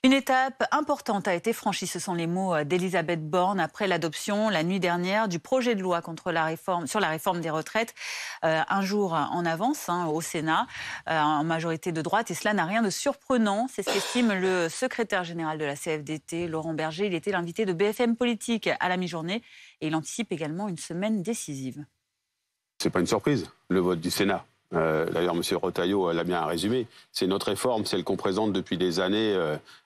Une étape importante a été franchie, ce sont les mots d'Elisabeth Borne après l'adoption la nuit dernière du projet de loi sur la réforme des retraites, un jour en avance au Sénat, en majorité de droite, et cela n'a rien de surprenant, c'est ce qu'estime le secrétaire général de la CFDT, Laurent Berger. Il était l'invité de BFM Politique à la mi-journée et il anticipe également une semaine décisive. C'est pas une surprise, le vote du Sénat. D'ailleurs, M. Retailleau l'a bien résumé. C'est notre réforme, celle qu'on présente depuis des années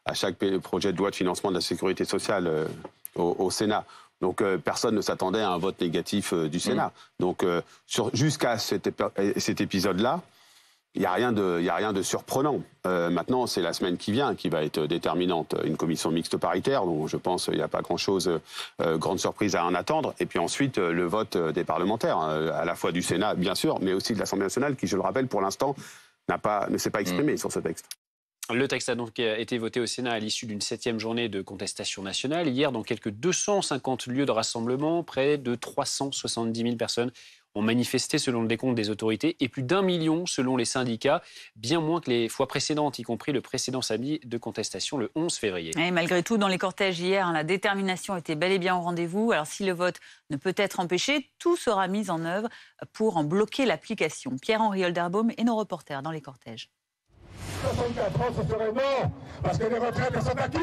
à chaque projet de loi de financement de la sécurité sociale au Sénat. Donc personne ne s'attendait à un vote négatif du Sénat. Donc jusqu'à cet épisode-là, il n'y a rien de surprenant. Maintenant, c'est la semaine qui vient qui va être déterminante. Une commission mixte paritaire, dont je pense qu'il n'y a pas grand-chose, grande surprise à en attendre. Et puis ensuite, le vote des parlementaires, à la fois du Sénat, bien sûr, mais aussi de l'Assemblée nationale, qui, je le rappelle, pour l'instant, ne s'est pas exprimé sur ce texte. Le texte a donc été voté au Sénat à l'issue d'une 7e journée de contestation nationale. Hier, dans quelques 250 lieux de rassemblement, près de 370 000 personnes ont manifesté selon le décompte des autorités et plus d'1 million selon les syndicats, bien moins que les fois précédentes, y compris le précédent samedi de contestation le 11 février. Et malgré tout, dans les cortèges hier, la détermination était bel et bien au rendez-vous. Alors si le vote ne peut être empêché, tout sera mis en œuvre pour en bloquer l'application. Pierre-Henri Holderbaum et nos reporters dans les cortèges. 64 ans, ce serait non, parce que les retraites, elles sont acquises.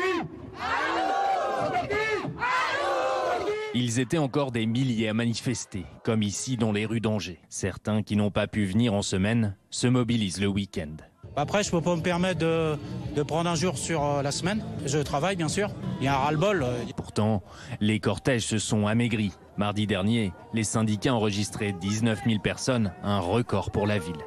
Ils étaient encore des milliers à manifester, comme ici dans les rues d'Angers. Certains qui n'ont pas pu venir en semaine se mobilisent le week-end. Après, je ne peux pas me permettre de prendre un jour sur la semaine. Je travaille, bien sûr. Il y a un ras-le-bol. Pourtant, les cortèges se sont amaigris. Mardi dernier, les syndicats enregistraient 19 000 personnes, un record pour la ville.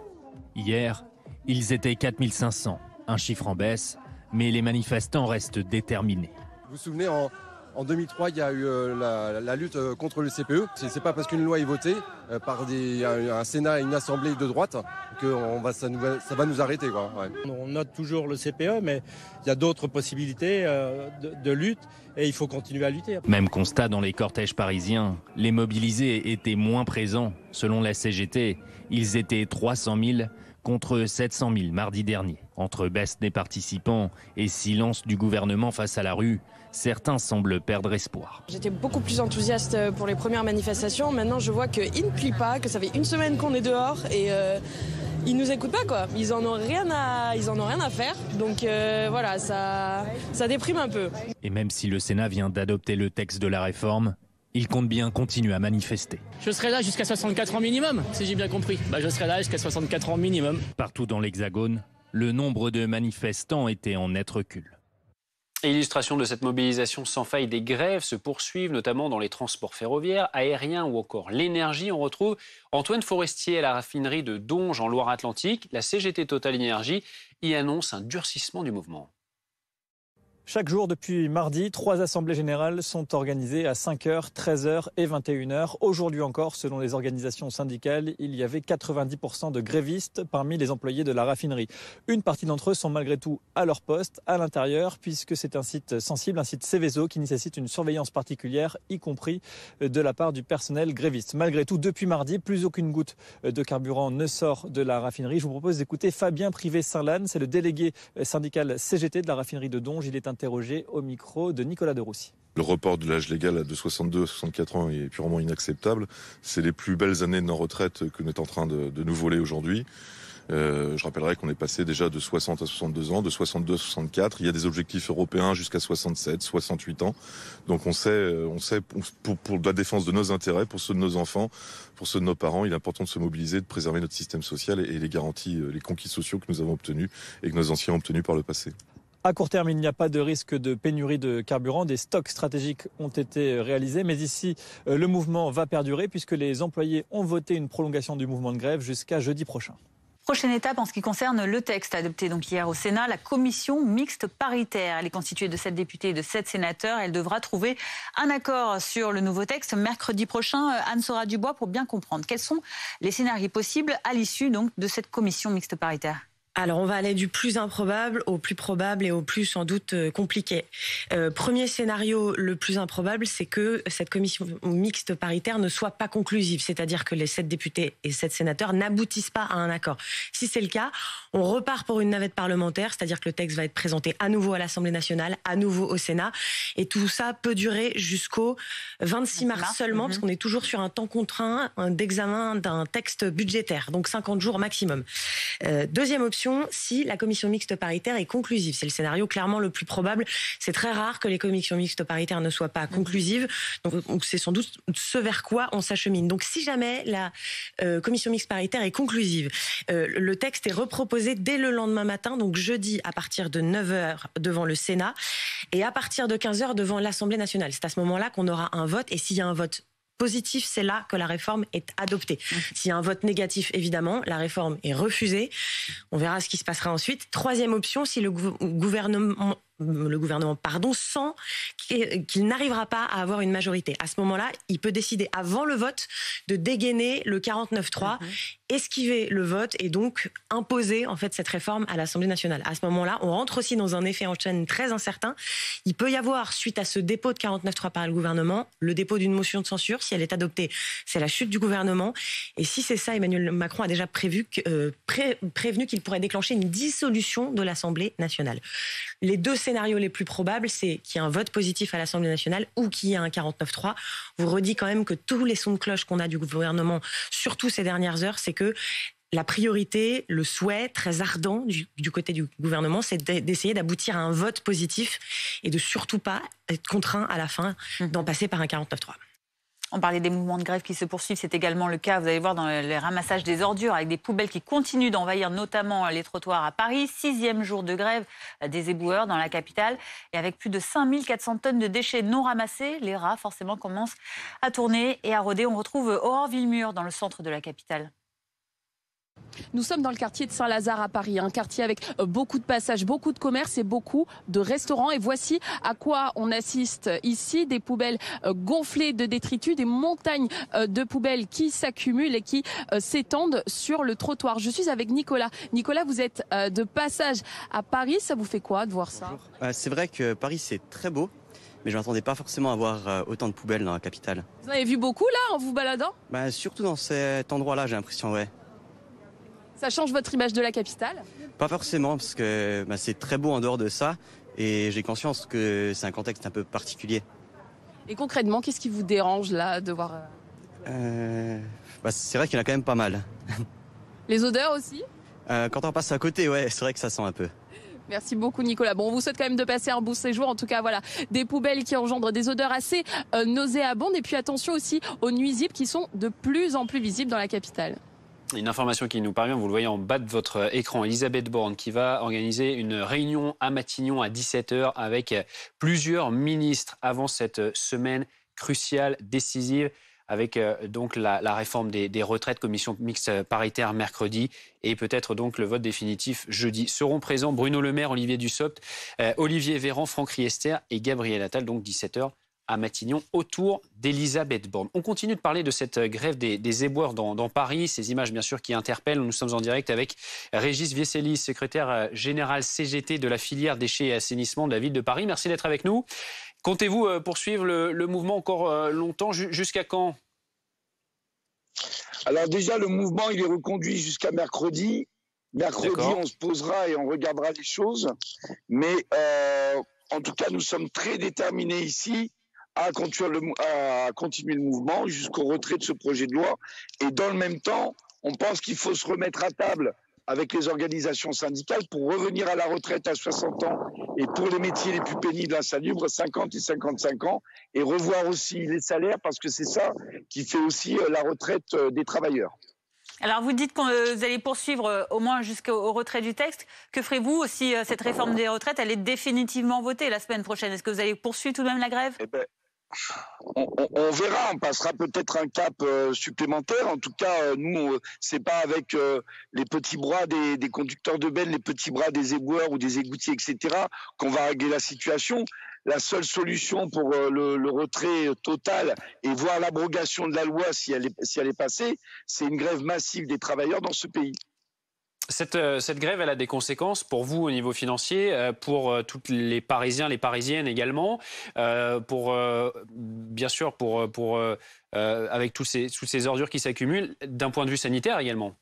Hier, ils étaient 4 500, un chiffre en baisse, mais les manifestants restent déterminés. Vous vous souvenez, en 2003, il y a eu la lutte contre le CPE. C'est pas parce qu'une loi est votée par un Sénat et une assemblée de droite que ça va nous arrêter, quoi. Ouais. On note toujours le CPE, mais il y a d'autres possibilités de lutte et il faut continuer à lutter. Même constat dans les cortèges parisiens. Les mobilisés étaient moins présents. Selon la CGT, ils étaient 300 000 contre 700 000 mardi dernier. Entre baisse des participants et silence du gouvernement face à la rue, certains semblent perdre espoir. J'étais beaucoup plus enthousiaste pour les premières manifestations. Maintenant, je vois qu'ils ne plient pas, que ça fait une semaine qu'on est dehors et ils nous écoutent pas, quoi. Ils en ont rien à faire. Donc voilà, ça déprime un peu. Et même si le Sénat vient d'adopter le texte de la réforme, il compte bien continuer à manifester. Je serai là jusqu'à 64 ans minimum, si j'ai bien compris. Je serai là jusqu'à 64 ans minimum. Partout dans l'Hexagone, le nombre de manifestants était en net recul. Et l'illustration de cette mobilisation sans faille, des grèves se poursuivent, notamment dans les transports ferroviaires, aériens ou encore l'énergie. On retrouve Antoine Forestier à la raffinerie de Donge en Loire-Atlantique. La CGT Total Énergie y annonce un durcissement du mouvement. Chaque jour depuis mardi, 3 assemblées générales sont organisées à 5h, 13h et 21h. Aujourd'hui encore, selon les organisations syndicales, il y avait 90% de grévistes parmi les employés de la raffinerie. Une partie d'entre eux sont malgré tout à leur poste, à l'intérieur, puisque c'est un site sensible, un site Céveso qui nécessite une surveillance particulière, y compris de la part du personnel gréviste. Malgré tout, depuis mardi, plus aucune goutte de carburant ne sort de la raffinerie. Je vous propose d'écouter Fabien Privé-Saint-Lanne, c'est le délégué syndical CGT de la raffinerie de Donge. Il est interrogé au micro de Nicolas de Roussy. Le report de l'âge légal de 62 à 64 ans est purement inacceptable. C'est les plus belles années de nos retraites que nous sommes en train de nous voler aujourd'hui. Je rappellerai qu'on est passé déjà de 60 à 62 ans, de 62 à 64. Il y a des objectifs européens jusqu'à 67, 68 ans. Donc on sait pour la défense de nos intérêts, pour ceux de nos enfants, pour ceux de nos parents, il est important de se mobiliser, de préserver notre système social et les garanties, les conquis sociaux que nous avons obtenus et que nos anciens ont obtenus par le passé. À court terme, il n'y a pas de risque de pénurie de carburant. Des stocks stratégiques ont été réalisés. Mais ici, le mouvement va perdurer puisque les employés ont voté une prolongation du mouvement de grève jusqu'à jeudi prochain. Prochaine étape en ce qui concerne le texte adopté donc hier au Sénat, la commission mixte paritaire. Elle est constituée de 7 députés et de 7 sénateurs. Elle devra trouver un accord sur le nouveau texte mercredi prochain. Anne-Sora Dubois, pour bien comprendre, quels sont les scénarios possibles à l'issue donc de cette commission mixte paritaire ? Alors, on va aller du plus improbable au plus probable et au plus sans doute compliqué. Premier scénario, le plus improbable, c'est que cette commission mixte paritaire ne soit pas conclusive, c'est-à-dire que les 7 députés et 7 sénateurs n'aboutissent pas à un accord. Si c'est le cas, on repart pour une navette parlementaire, c'est-à-dire que le texte va être présenté à nouveau à l'Assemblée nationale, à nouveau au Sénat, et tout ça peut durer jusqu'au 26 mars seulement, parce qu'on est toujours sur un temps contraint d'examen d'un texte budgétaire, donc 50 jours maximum. Deuxième option, si la commission mixte paritaire est conclusive. C'est le scénario clairement le plus probable. C'est très rare que les commissions mixtes paritaires ne soient pas conclusives. Donc c'est sans doute ce vers quoi on s'achemine. Donc si jamais la commission mixte paritaire est conclusive, le texte est reproposé dès le lendemain matin, donc jeudi à partir de 9h devant le Sénat et à partir de 15h devant l'Assemblée nationale. C'est à ce moment-là qu'on aura un vote, et s'il y a un vote positif, c'est là que la réforme est adoptée. S'il y a un vote négatif, évidemment, la réforme est refusée. On verra ce qui se passera ensuite. Troisième option, si le gouvernement sent qu'il n'arrivera pas à avoir une majorité. À ce moment-là, il peut décider avant le vote de dégainer le 49.3, esquiver le vote et donc imposer en fait cette réforme à l'Assemblée nationale. À ce moment-là, on rentre aussi dans un effet en chaîne très incertain. Il peut y avoir, suite à ce dépôt de 49.3 par le gouvernement, le dépôt d'une motion de censure. Si elle est adoptée, c'est la chute du gouvernement. Et si c'est ça, Emmanuel Macron a déjà prévenu qu'il pourrait déclencher une dissolution de l'Assemblée nationale. Les deux scénarios les plus probables, c'est qu'il y ait un vote positif à l'Assemblée nationale ou qu'il y ait un 49.3. Je vous redis quand même que tous les sons de cloche qu'on a du gouvernement, surtout ces dernières heures, c'est que la priorité, le souhait très ardent du côté du gouvernement, c'est d'essayer d'aboutir à un vote positif et de surtout pas être contraint à la fin d'en passer par un 49.3. On parlait des mouvements de grève qui se poursuivent, c'est également le cas, vous allez voir, dans les ramassages des ordures, avec des poubelles qui continuent d'envahir notamment les trottoirs à Paris. 6e jour de grève des éboueurs dans la capitale. Et avec plus de 5400 tonnes de déchets non ramassés, les rats forcément commencent à tourner et à rôder. On retrouve Aurore Villemur dans le centre de la capitale. Nous sommes dans le quartier de Saint-Lazare à Paris, un quartier avec beaucoup de passages, beaucoup de commerces et beaucoup de restaurants. Et voici à quoi on assiste ici, des poubelles gonflées de détritus, des montagnes de poubelles qui s'accumulent et qui s'étendent sur le trottoir. Je suis avec Nicolas. Nicolas, vous êtes de passage à Paris. Ça vous fait quoi de voir ça ? C'est vrai que Paris, c'est très beau. Mais je ne m'attendais pas forcément à voir autant de poubelles dans la capitale. Vous en avez vu beaucoup là en vous baladant ? Surtout dans cet endroit-là, j'ai l'impression, ouais. Ça change votre image de la capitale ? Pas forcément, parce que c'est très beau en dehors de ça, et j'ai conscience que c'est un contexte un peu particulier. Et concrètement, qu'est-ce qui vous dérange là de voir C'est vrai qu'il y en a quand même pas mal. Les odeurs aussi ? Quand on passe à côté, ouais, c'est vrai que ça sent un peu. Merci beaucoup Nicolas. Bon, on vous souhaite quand même de passer un beau séjour. En tout cas, voilà, des poubelles qui engendrent des odeurs assez nauséabondes. Et puis attention aussi aux nuisibles qui sont de plus en plus visibles dans la capitale. Une information qui nous parvient, vous le voyez en bas de votre écran, Elisabeth Borne qui va organiser une réunion à Matignon à 17h avec plusieurs ministres avant cette semaine cruciale, décisive, avec donc la réforme des retraites, commission mixte paritaire mercredi et peut-être donc le vote définitif jeudi. Seront présents Bruno Le Maire, Olivier Dussopt, Olivier Véran, Franck Riester et Gabriel Attal, donc 17h. À Matignon, autour d'Elisabeth Borne. On continue de parler de cette grève des éboueurs dans Paris, ces images bien sûr qui interpellent. Nous sommes en direct avec Régis Viesselis, secrétaire général CGT de la filière déchets et assainissement de la ville de Paris. Merci d'être avec nous. Comptez-vous poursuivre le mouvement encore longtemps? Jusqu'à quand? Alors déjà, le mouvement, il est reconduit jusqu'à mercredi. Mercredi, on se posera et on regardera les choses. Mais en tout cas, nous sommes très déterminés ici à continuer le mouvement jusqu'au retrait de ce projet de loi. Et dans le même temps, on pense qu'il faut se remettre à table avec les organisations syndicales pour revenir à la retraite à 60 ans et pour les métiers les plus pénibles insalubres, 50 et 55 ans, et revoir aussi les salaires parce que c'est ça qui fait aussi la retraite des travailleurs. Alors vous dites que vous allez poursuivre au moins jusqu'au retrait du texte. Que ferez-vous si cette réforme des retraites elle est définitivement votée la semaine prochaine? Est-ce que vous allez poursuivre tout de même la grève? On verra, on passera peut-être un cap supplémentaire. En tout cas, nous, c'est pas avec les petits bras des conducteurs de benne, les petits bras des éboueurs ou des égoutiers, etc., qu'on va régler la situation. La seule solution pour le retrait total et voir l'abrogation de la loi si elle est passée, c'est une grève massive des travailleurs dans ce pays. Cette grève, elle a des conséquences pour vous au niveau financier, pour tous les Parisiens, les Parisiennes également, bien sûr avec toutes ces ordures qui s'accumulent, d'un point de vue sanitaire également.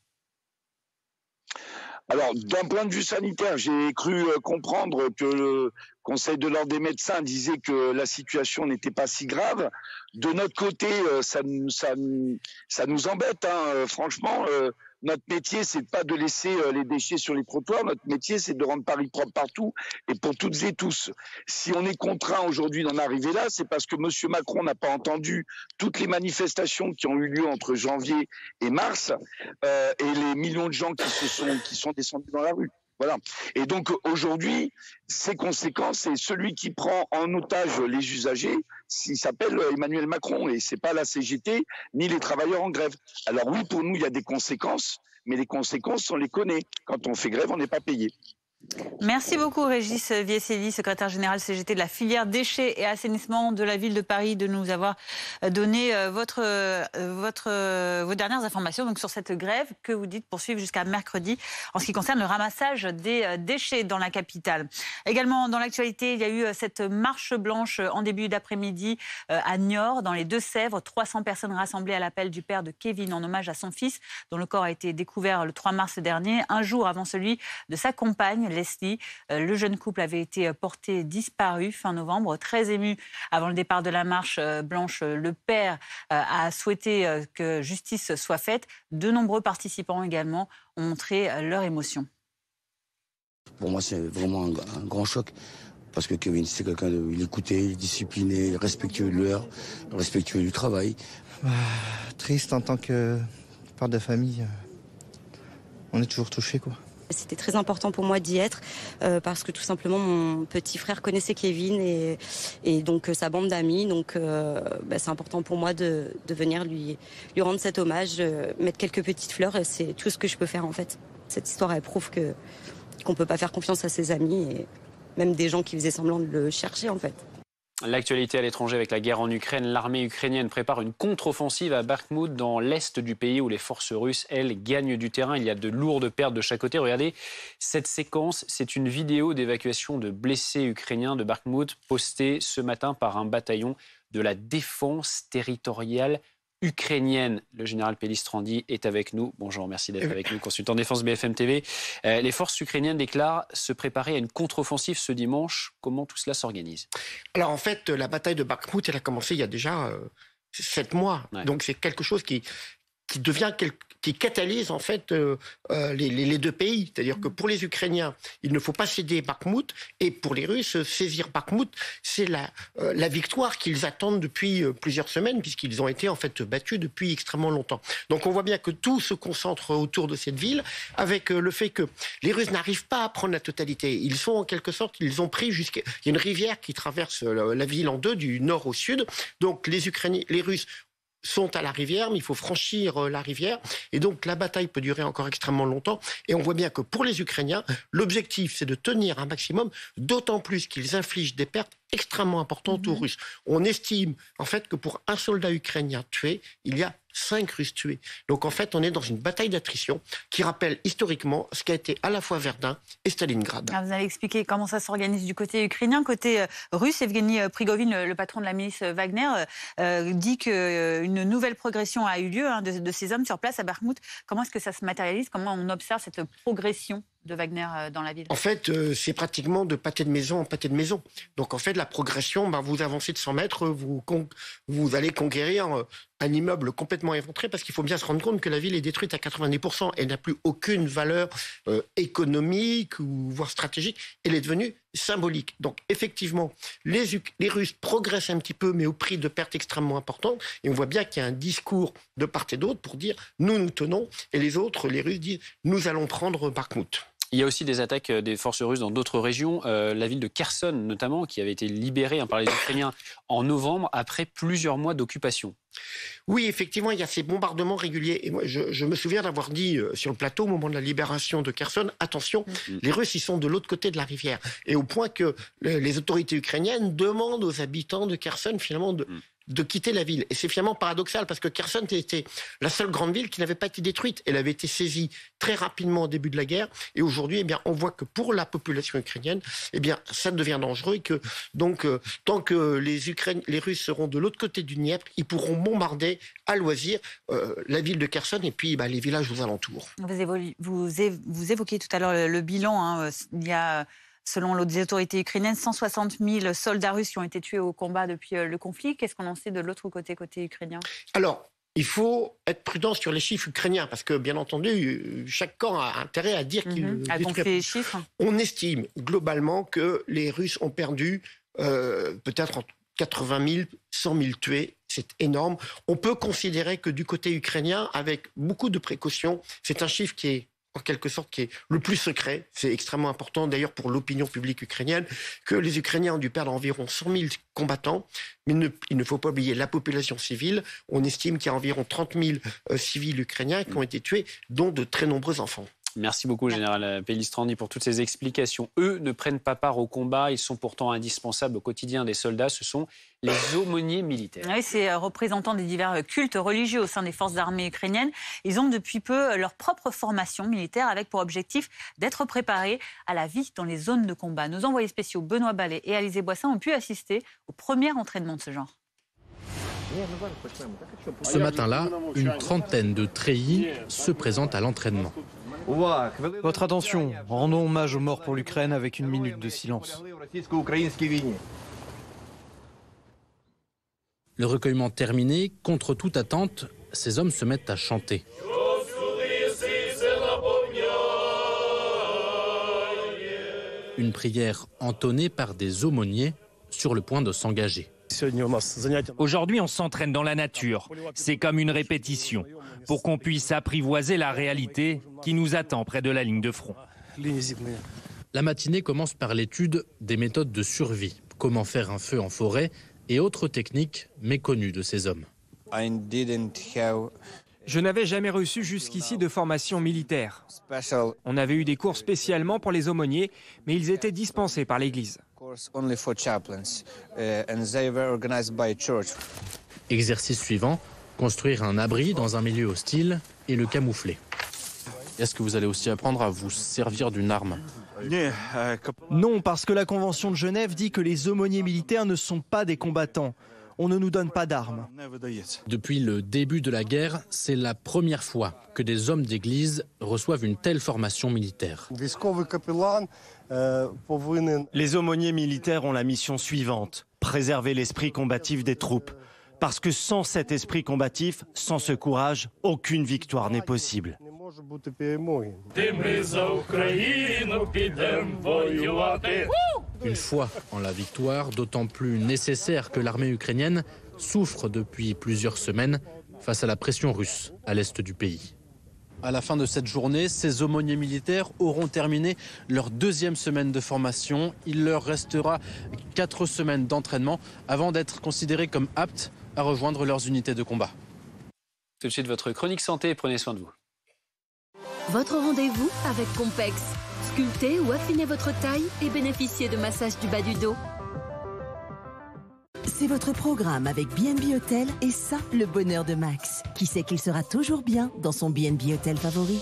Alors, d'un point de vue sanitaire, j'ai cru comprendre que le Conseil de l'ordre des médecins disait que la situation n'était pas si grave. De notre côté, ça nous embête, hein. Franchement, notre métier, c'est pas de laisser les déchets sur les trottoirs. Notre métier, c'est de rendre Paris propre partout et pour toutes et tous. Si on est contraint aujourd'hui d'en arriver là, c'est parce que M. Macron n'a pas entendu toutes les manifestations qui ont eu lieu entre janvier et mars et les millions de gens qui sont descendus dans la rue. Voilà. Et donc aujourd'hui, ces conséquences, c'est celui qui prend en otage les usagers, il s'appelle Emmanuel Macron et c'est pas la CGT ni les travailleurs en grève. Alors oui, pour nous, il y a des conséquences, mais les conséquences, on les connaît. Quand on fait grève, on n'est pas payé. Merci beaucoup Régis Viesselli, secrétaire général CGT de la filière déchets et assainissement de la ville de Paris, de nous avoir donné vos dernières informations donc sur cette grève que vous dites poursuivre jusqu'à mercredi en ce qui concerne le ramassage des déchets dans la capitale. Également dans l'actualité, il y a eu cette marche blanche en début d'après-midi à Niort, dans les Deux-Sèvres. 300 personnes rassemblées à l'appel du père de Kevin en hommage à son fils, dont le corps a été découvert le 3 mars dernier, un jour avant celui de sa compagne, Leslie. Le jeune couple avait été porté disparu fin novembre. Très ému avant le départ de la marche blanche, le père a souhaité que justice soit faite. De nombreux participants également ont montré leur émotion. Pour moi, c'est vraiment un grand choc. Parce que Kevin, c'est quelqu'un il écoutait, discipliné, respectueux de l'heure, respectueux du travail. Triste en tant que père de famille. On est toujours touché, quoi. C'était très important pour moi d'y être parce que tout simplement mon petit frère connaissait Kevin et donc sa bande d'amis. Donc c'est important pour moi de venir lui rendre cet hommage, mettre quelques petites fleurs et c'est tout ce que je peux faire en fait. Cette histoire elle prouve qu'on ne peut pas faire confiance à ses amis et même des gens qui faisaient semblant de le chercher en fait. L'actualité à l'étranger avec la guerre en Ukraine, l'armée ukrainienne prépare une contre-offensive à Bakhmout dans l'est du pays où les forces russes, elles, gagnent du terrain. Il y a de lourdes pertes de chaque côté. Regardez cette séquence, c'est une vidéo d'évacuation de blessés ukrainiens de Bakhmout postée ce matin par un bataillon de la défense territoriale ukrainienne. Le général Pellistrandi est avec nous. Bonjour, merci d'être avec nous, consultant défense BFM TV. Les forces ukrainiennes déclarent se préparer à une contre-offensive ce dimanche. Comment tout cela s'organise? Alors en fait, la bataille de Bakhmout, elle a commencé il y a déjà 7 mois. Ouais. Donc c'est quelque chose qui catalyse en fait les deux pays. C'est-à-dire que pour les Ukrainiens, il ne faut pas céder Bakhmout et pour les Russes, saisir Bakhmout, c'est la victoire qu'ils attendent depuis plusieurs semaines puisqu'ils ont été en fait battus depuis extrêmement longtemps. Donc on voit bien que tout se concentre autour de cette ville avec le fait que les Russes n'arrivent pas à prendre la totalité. Ils sont en quelque sorte, ils ont pris il y a une rivière qui traverse la ville en deux du nord au sud. Donc les Russes sont à la rivière, mais il faut franchir la rivière. Et donc, la bataille peut durer encore extrêmement longtemps. Et on voit bien que pour les Ukrainiens, l'objectif, c'est de tenir un maximum, d'autant plus qu'ils infligent des pertes extrêmement importantes aux Russes. On estime, en fait, que pour un soldat ukrainien tué, il y a 5 Russes tués. Donc, en fait, on est dans une bataille d'attrition qui rappelle historiquement ce qu'a été à la fois Verdun et Stalingrad. Alors, vous avez expliqué comment ça s'organise du côté ukrainien. Côté russe, Evgeny Prigojine, le patron de la milice Wagner, dit qu'une nouvelle progression a eu lieu de ces hommes sur place à Bakhmout. Comment est-ce que ça se matérialise? Comment on observe cette progression de Wagner dans la ville? En fait, c'est pratiquement de pâté de maison en pâté de maison. Donc en fait, la progression, vous avancez de 100 mètres, vous allez conquérir un immeuble complètement éventré, parce qu'il faut bien se rendre compte que la ville est détruite à 90% et n'a plus aucune valeur économique ou voire stratégique. Elle est devenue symbolique. Donc effectivement, les Russes progressent un petit peu, mais au prix de pertes extrêmement importantes. Et on voit bien qu'il y a un discours de part et d'autre pour dire « nous tenons », et les autres, les Russes, disent « nous allons prendre Bakhmout ». Il y a aussi des attaques des forces russes dans d'autres régions, la ville de Kherson notamment, qui avait été libérée par les Ukrainiens en novembre après plusieurs mois d'occupation. Oui, effectivement, il y a ces bombardements réguliers. Et moi, je me souviens d'avoir dit sur le plateau, au moment de la libération de Kherson, attention, les Russes, ils sont de l'autre côté de la rivière. Et au point que les autorités ukrainiennes demandent aux habitants de Kherson, finalement, de quitter la ville. Et c'est finalement paradoxal, parce que Kherson était la seule grande ville qui n'avait pas été détruite. Elle avait été saisie très rapidement au début de la guerre. Et aujourd'hui, eh bien, on voit que pour la population ukrainienne, eh bien, ça devient dangereux. Et que, donc, tant que les Russes seront de l'autre côté du Dniepr, ils pourront bombarder à loisir la ville de Kherson et puis les villages aux alentours. Vous évoquiez tout à l'heure le bilan. Il y a, selon les autorités ukrainiennes, 160 000 soldats russes qui ont été tués au combat depuis le conflit. Qu'est-ce qu'on en sait de l'autre côté ukrainien? Alors, il faut être prudent sur les chiffres ukrainiens, parce que, bien entendu, chaque camp a intérêt à dire qu'il... À gonfler les chiffres. On estime globalement que les Russes ont perdu peut-être entre 80 000, 100 000 tués. C'est énorme. On peut considérer que du côté ukrainien, avec beaucoup de précautions, c'est un chiffre qui est en quelque sorte qui est le plus secret. C'est extrêmement important d'ailleurs pour l'opinion publique ukrainienne, que les Ukrainiens ont dû perdre environ 100 000 combattants, mais il ne faut pas oublier la population civile. On estime qu'il y a environ 30 000 civils ukrainiens qui ont été tués, dont de très nombreux enfants. Merci beaucoup, Général Pellistrandi, pour toutes ces explications. Eux ne prennent pas part au combat, ils sont pourtant indispensables au quotidien des soldats. Ce sont les aumôniers militaires. Oui, ces représentants des divers cultes religieux au sein des forces armées ukrainiennes. Ils ont depuis peu leur propre formation militaire avec pour objectif d'être préparés à la vie dans les zones de combat. Nos envoyés spéciaux Benoît Ballet et Alizé Boissin ont pu assister au premier entraînement de ce genre. Ce matin-là, une trentaine de treillis se présentent à l'entraînement. Votre attention, rendons hommage aux morts pour l'Ukraine avec une minute de silence. Le recueillement terminé, contre toute attente, ces hommes se mettent à chanter. Une prière entonnée par des aumôniers sur le point de s'engager. Aujourd'hui, on s'entraîne dans la nature. C'est comme une répétition, pour qu'on puisse apprivoiser la réalité qui nous attend près de la ligne de front. La matinée commence par l'étude des méthodes de survie, comment faire un feu en forêt et autres techniques méconnues de ces hommes. Je n'avais jamais reçu jusqu'ici de formation militaire. On avait eu des cours spécialement pour les aumôniers, mais ils étaient dispensés par l'Église. Exercice suivant, construire un abri dans un milieu hostile et le camoufler. Est-ce que vous allez aussi apprendre à vous servir d'une arme ? Non, parce que la Convention de Genève dit que les aumôniers militaires ne sont pas des combattants. On ne nous donne pas d'armes. Depuis le début de la guerre, c'est la première fois que des hommes d'église reçoivent une telle formation militaire. Les aumôniers militaires ont la mission suivante, préserver l'esprit combatif des troupes. Parce que sans cet esprit combatif, sans ce courage, aucune victoire n'est possible. Une foi en la victoire, d'autant plus nécessaire que l'armée ukrainienne souffre depuis plusieurs semaines face à la pression russe à l'est du pays. À la fin de cette journée, ces aumôniers militaires auront terminé leur deuxième semaine de formation. Il leur restera 4 semaines d'entraînement avant d'être considérés comme aptes à rejoindre leurs unités de combat. Tout de suite, votre chronique santé, prenez soin de vous. Votre rendez-vous avec Compex. Sculptez ou affinez votre taille et bénéficiez de massages du bas du dos. C'est votre programme avec B&B Hotel et ça, le bonheur de Max, qui sait qu'il sera toujours bien dans son B&B Hotel favori.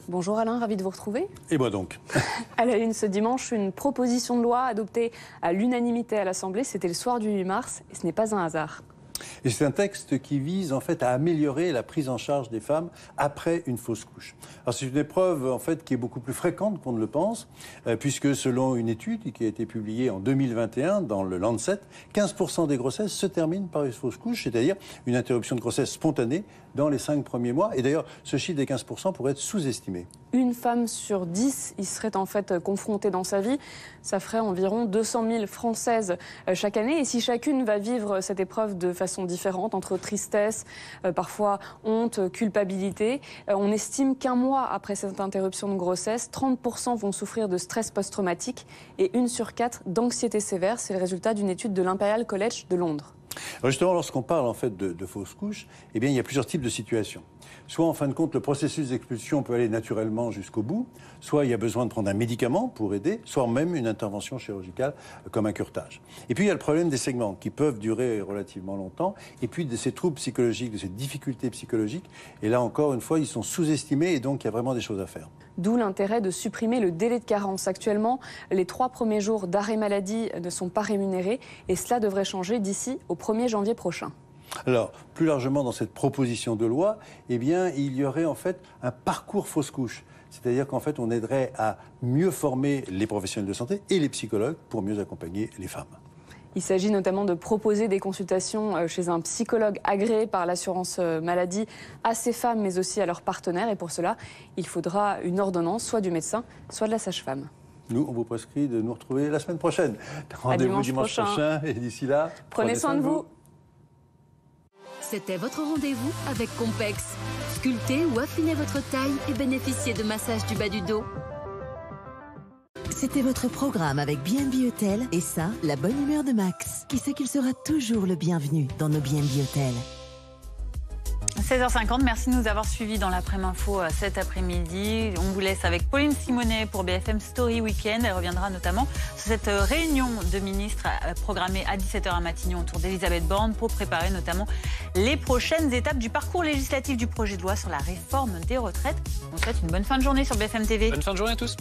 Bonjour Alain, ravi de vous retrouver. Et moi donc. À la une ce dimanche, une proposition de loi adoptée à l'unanimité à l'Assemblée. C'était le soir du 8 mars et ce n'est pas un hasard. Et c'est un texte qui vise en fait à améliorer la prise en charge des femmes après une fausse couche. Alors c'est une épreuve en fait qui est beaucoup plus fréquente qu'on ne le pense, puisque selon une étude qui a été publiée en 2021 dans le Lancet, 15% des grossesses se terminent par une fausse couche, c'est-à-dire une interruption de grossesse spontanée dans les 5 premiers mois. Et d'ailleurs, ce chiffre des 15% pourrait être sous-estimé. Une femme sur 10 y serait en fait confrontée dans sa vie. Ça ferait environ 200 000 Françaises chaque année. Et si chacune va vivre cette épreuve de façon différente, entre tristesse, parfois honte, culpabilité, on estime qu'un mois après cette interruption de grossesse, 30% vont souffrir de stress post-traumatique et 1 sur 4 d'anxiété sévère. C'est le résultat d'une étude de l'Imperial College de Londres. Alors justement, lorsqu'on parle en fait de fausses couches, eh bien, il y a plusieurs types de situations. Soit, en fin de compte, le processus d'expulsion peut aller naturellement jusqu'au bout, soit il y a besoin de prendre un médicament pour aider, soit même une intervention chirurgicale comme un curetage. Et puis, il y a le problème des saignements qui peuvent durer relativement longtemps, et puis de ces troubles psychologiques, de ces difficultés psychologiques. Et là, encore une fois, ils sont sous-estimés et donc il y a vraiment des choses à faire. D'où l'intérêt de supprimer le délai de carence. Actuellement, les 3 premiers jours d'arrêt maladie ne sont pas rémunérés et cela devrait changer d'ici au 1er janvier prochain. Alors, plus largement dans cette proposition de loi, eh bien, il y aurait en fait un parcours fausse couche. C'est-à-dire qu'en fait, on aiderait à mieux former les professionnels de santé et les psychologues pour mieux accompagner les femmes. Il s'agit notamment de proposer des consultations chez un psychologue agréé par l'assurance maladie à ces femmes, mais aussi à leurs partenaires. Et pour cela, il faudra une ordonnance, soit du médecin, soit de la sage-femme. Nous, on vous prescrit de nous retrouver la semaine prochaine. Rendez-vous dimanche prochain. Et d'ici là, prenez soin de vous. C'était votre rendez-vous avec Compex. Sculptez ou affinez votre taille et bénéficiez de massages du bas du dos. C'était votre programme avec B&B Hôtel et ça, la bonne humeur de Max, qui sait qu'il sera toujours le bienvenu dans nos B&B Hôtels. 16h50, merci de nous avoir suivis dans l'après-midi info cet après-midi. On vous laisse avec Pauline Simonet pour BFM Story Weekend. Elle reviendra notamment sur cette réunion de ministres programmée à 17h à Matignon autour d'Elisabeth Borne pour préparer notamment les prochaines étapes du parcours législatif du projet de loi sur la réforme des retraites. On vous souhaite une bonne fin de journée sur BFM TV. Bonne fin de journée à tous.